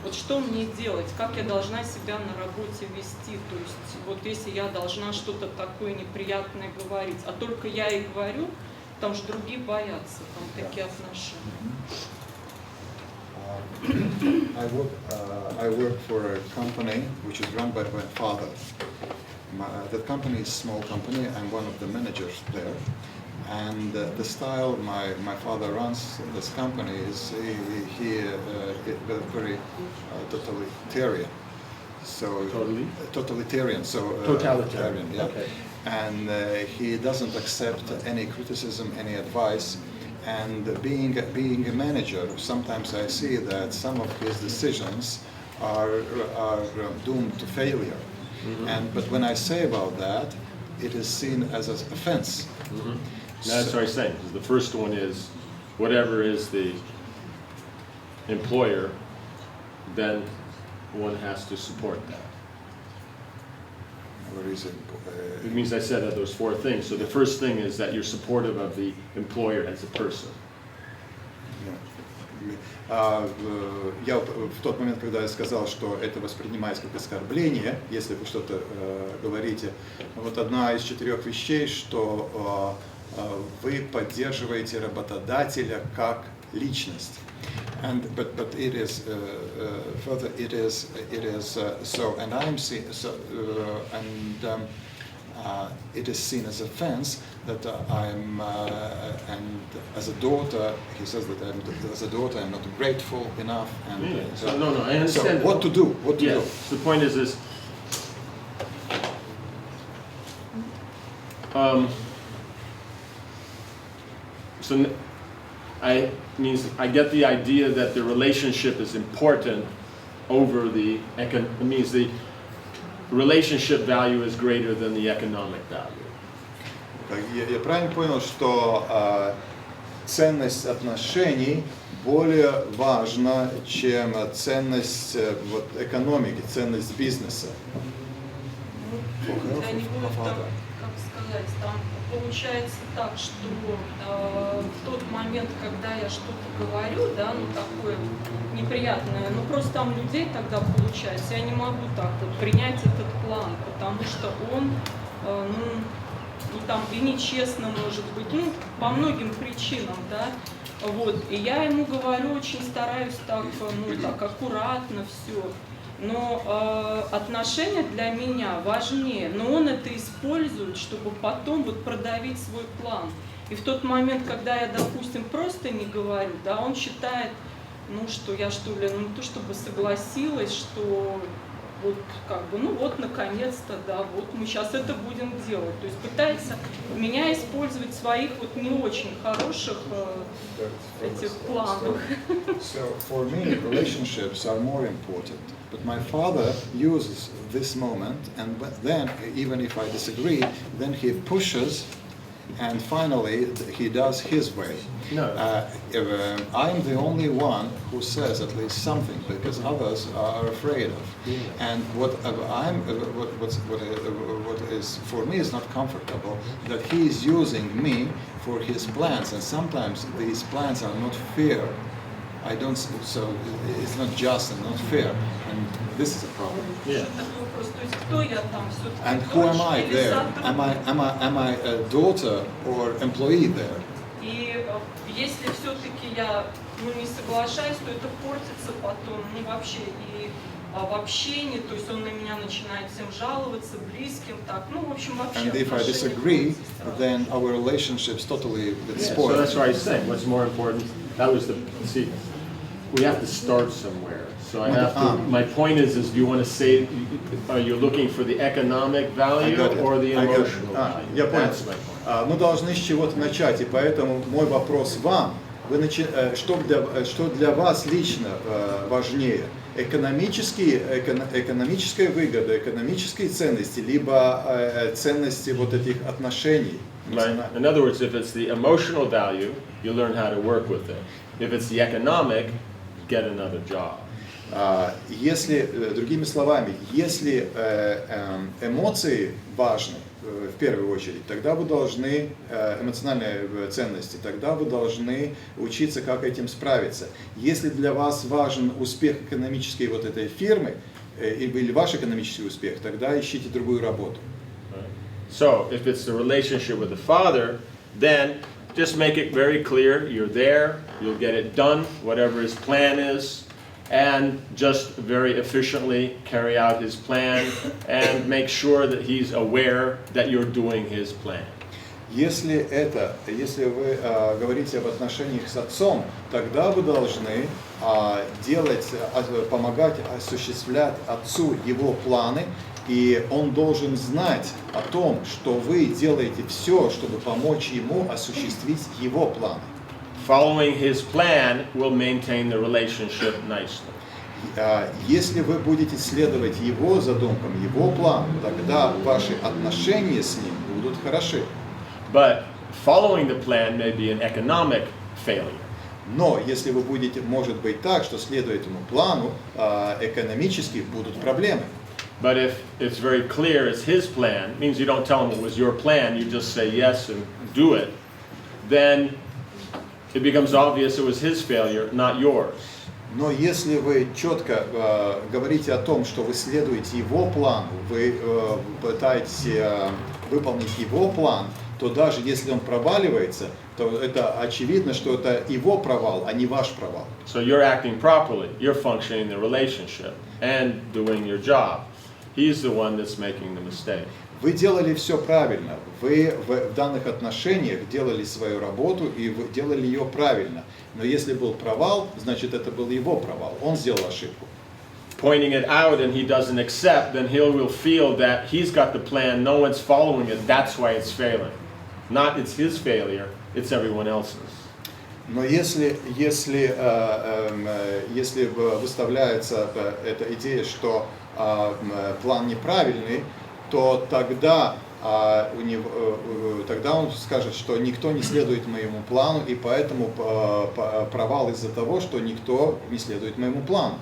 Вот что мне делать, как я должна себя на работе вести, то есть если я должна что-то такое неприятное говорить, а только я и говорю, потому что другие боятся, такие отношения. I work for a company which is run by my father. That company is a small company. I'm one of the managers there. And the style my father runs this company is very totalitarian. So totalitarian. Totalitarian. Yeah. Okay. And he doesn't accept any criticism, any advice. And being a manager, sometimes I see that some of his decisions are doomed to failure. Mm-hmm. But when I say about that, it is seen as an offense. Mm-hmm. That's what I'm saying. The first one is, whatever is the employer, then one has to support that. What is it? It means I said that those 4 things. So the first thing is that you're supportive of the employer as a person. Я в тот момент, когда я сказал, что это воспринимается как оскорбление, если вы что-то говорите, одна из 4 вещей, что вы поддерживаете работодателя как личность. But it is further. It is so, and I'm see, so, it is seen as offense that I'm and as a daughter, he says that as a daughter I'm not grateful enough. And no, I understand. So what to do? What to do? The point is So I get the idea that the relationship is important over the relationship value is greater than the economic value. Я правильно понял, что ценность отношений более важна, чем ценность вот, экономики, ценность бизнеса? Я не буду там, как сказать, там получается так, что в тот момент, когда я что-то говорю, да, ну такое неприятное, ну просто там людей тогда получается, я не могу так вот принять этот план, потому что он, ну там и нечестно может быть, ну по многим причинам, да, вот, и я ему говорю, очень стараюсь так, ну так аккуратно все. Но отношения для меня важнее, но он это использует, чтобы потом вот продавить свой план. И в тот момент, когда я, допустим, просто не говорю, да, он считает, ну что я что ли, ну не то чтобы согласилась, что вот как бы, ну вот наконец-то, да, вот мы сейчас это будем делать. То есть пытается меня использовать в своих вот не очень хороших этих планах. So for me, relationships are more important. But my father uses this moment, and then, even if I disagree, then he pushes, and finally he does his way. No. I'm the only one who says at least something, because others are afraid of. Yeah. And what is for me is not comfortable, that he is using me for his plans, and sometimes these plans are not fair. I don't, so it's not just and not fair, and this is a problem. Yeah. And who am I there? Am I a daughter or employee there? И если все-таки я не соглашаюсь, то это портится потом, ну вообще и в общении, то есть он на меня начинает всем жаловаться, близким, так, ну в общем вообще. And if I disagree, then our relationships totally get spoiled. So that's why I say, what's more important? That was see, we have to start somewhere. So I have to. My point is do you want to say, are you looking for the economic value or the emotional value? Я понял. That's my point. Мы должны с чего-то начать, и поэтому мой вопрос вам: что для вас лично важнее? Экономическая выгода, экономические ценности, либо ценности вот этих отношений? Right. In other words, if it's the emotional value, you learn how to work with it. If it's the economic, get another job. Если, другими словами, если эмоции важны в первую очередь, тогда вы должны, эмоциональные ценности, тогда вы должны учиться, как этим справиться. Если для вас важен успех экономической вот этой фирмы, или ваш экономический успех, тогда ищите другую работу. So, if it's the relationship with the father, then just make it very clear, you're there, you'll get it done, whatever his plan is, and just very efficiently carry out his plan and make sure that he's aware that you're doing his plan. Если вы говорите об отношениях с отцом, тогда вы должны помогать осуществлять отцу его планы, и он должен знать о том, что вы делаете все, чтобы помочь ему осуществить его планы. Following his plan will maintain the relationship nicely. Если вы будете следовать его задумкам, его плану, тогда ваши отношения с ним будут хороши. But following the plan may be an economic failure. Но если вы будете, может быть так, что следуя этому плану, экономически будут проблемы. But if it's very clear it's his plan, means you don't tell him it was your plan, you just say yes and do it, then it becomes obvious it was his failure, not yours. Но если вы четко говорите о том, что вы следуете его плану, вы пытаетесь выполнить его план, то даже если он проваливается, то это очевидно, что это его провал, а не ваш провал. So you're acting properly, you're functioning in the relationship and doing your job. He's the one that's making the mistake. Вы делали все правильно, вы в данных отношениях делали свою работу и вы делали ее правильно. Но если был провал, значит это был его провал, он сделал ошибку. pointing it out and he doesn't accept, then he will feel that he's got the plan, no one's following it, that's why it's failing. Not it's his failure, it's everyone else's. Но если выставляется эта идея, что план неправильный, то тогда он скажет, что никто не следует моему плану, и поэтому провал из-за того, что никто не следует моему плану.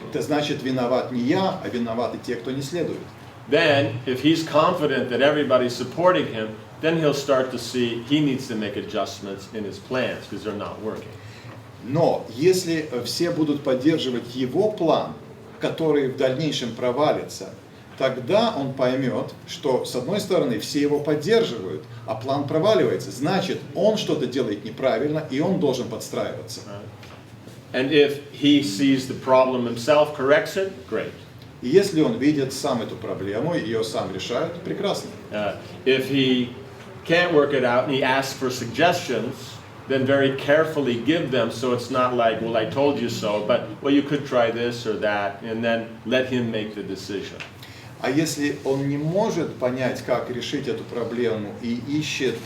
Это значит, виноват не я, а виноваты те, кто не следует. Then, if he's confident that everybody's supporting him, then he'll start to see he needs to make adjustments in his plans because they're not working. Но если все будут поддерживать его план, который в дальнейшем провалится, тогда он поймет, что с одной стороны все его поддерживают, а план проваливается. Значит, он что-то делает неправильно, и он должен подстраиваться. And if he sees the problem himself, corrects it, great. И если он видит сам эту проблему, ее сам решает, прекрасно. If he can't work it out and he asks for suggestions, then very carefully give them so it's not like, well, I told you so, but, well, you could try this or that, and then let him make the decision. А если он не может понять, как решить эту проблему и ищет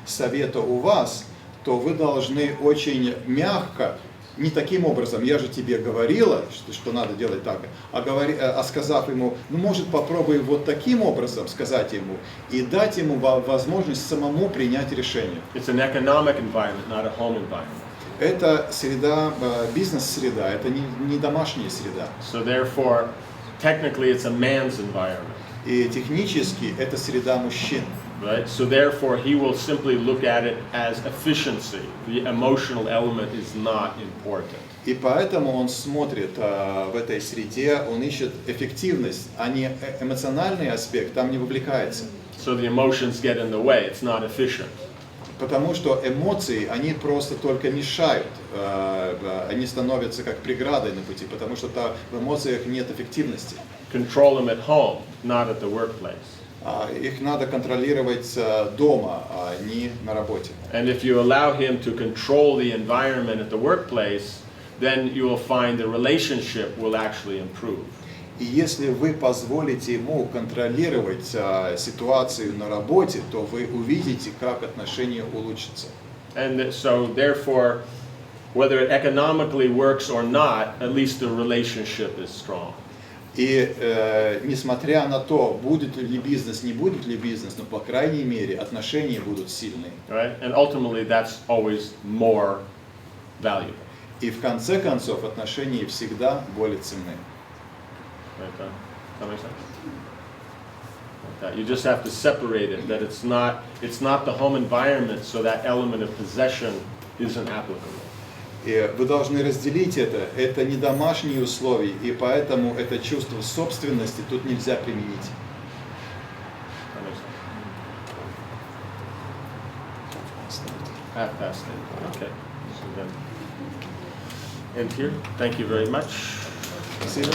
совета у вас, то вы должны очень мягко, не таким образом, я же тебе говорила, что надо делать так, а сказав ему, ну, может, попробуй вот таким образом сказать ему и дать ему возможность самому принять решение. It's an economic environment, not a home environment. Это среда, бизнес-среда, это не домашняя среда. So therefore, technically it's a man's environment. И технически это среда мужчин. Right? So therefore, he will simply look at it as efficiency. The emotional element is not important. И поэтому он смотрит в этой среде, он ищет эффективность, а не эмоциональный аспект, там не вовлекается. So the emotions get in the way. It's not efficient. Потому что эмоции, они просто только мешают, они становятся как преградой на пути, потому что в эмоциях нет эффективности. Control them at home, not at the workplace. Их надо контролировать дома, а не на работе. And if you allow him to control the environment at the workplace, then you will find the relationship will actually improve. И если вы позволите ему контролировать ситуацию на работе, то вы увидите, как отношения улучшатся. And so therefore, whether it economically works or not, at least the relationship is strong. И несмотря на то, будет ли бизнес, не будет ли бизнес, но по крайней мере отношения будут сильные. Right? And ultimately that's always more valuable. И в конце концов отношения всегда более ценны. Right, that makes sense? Like that. You just have to separate it, that it's not the home environment, so that element of possession isn't applicable. И вы должны разделить это не домашние условия, и поэтому это чувство собственности тут нельзя применить. That makes sense. 8:30. Okay. So then, end here. Thank you very much. Спасибо.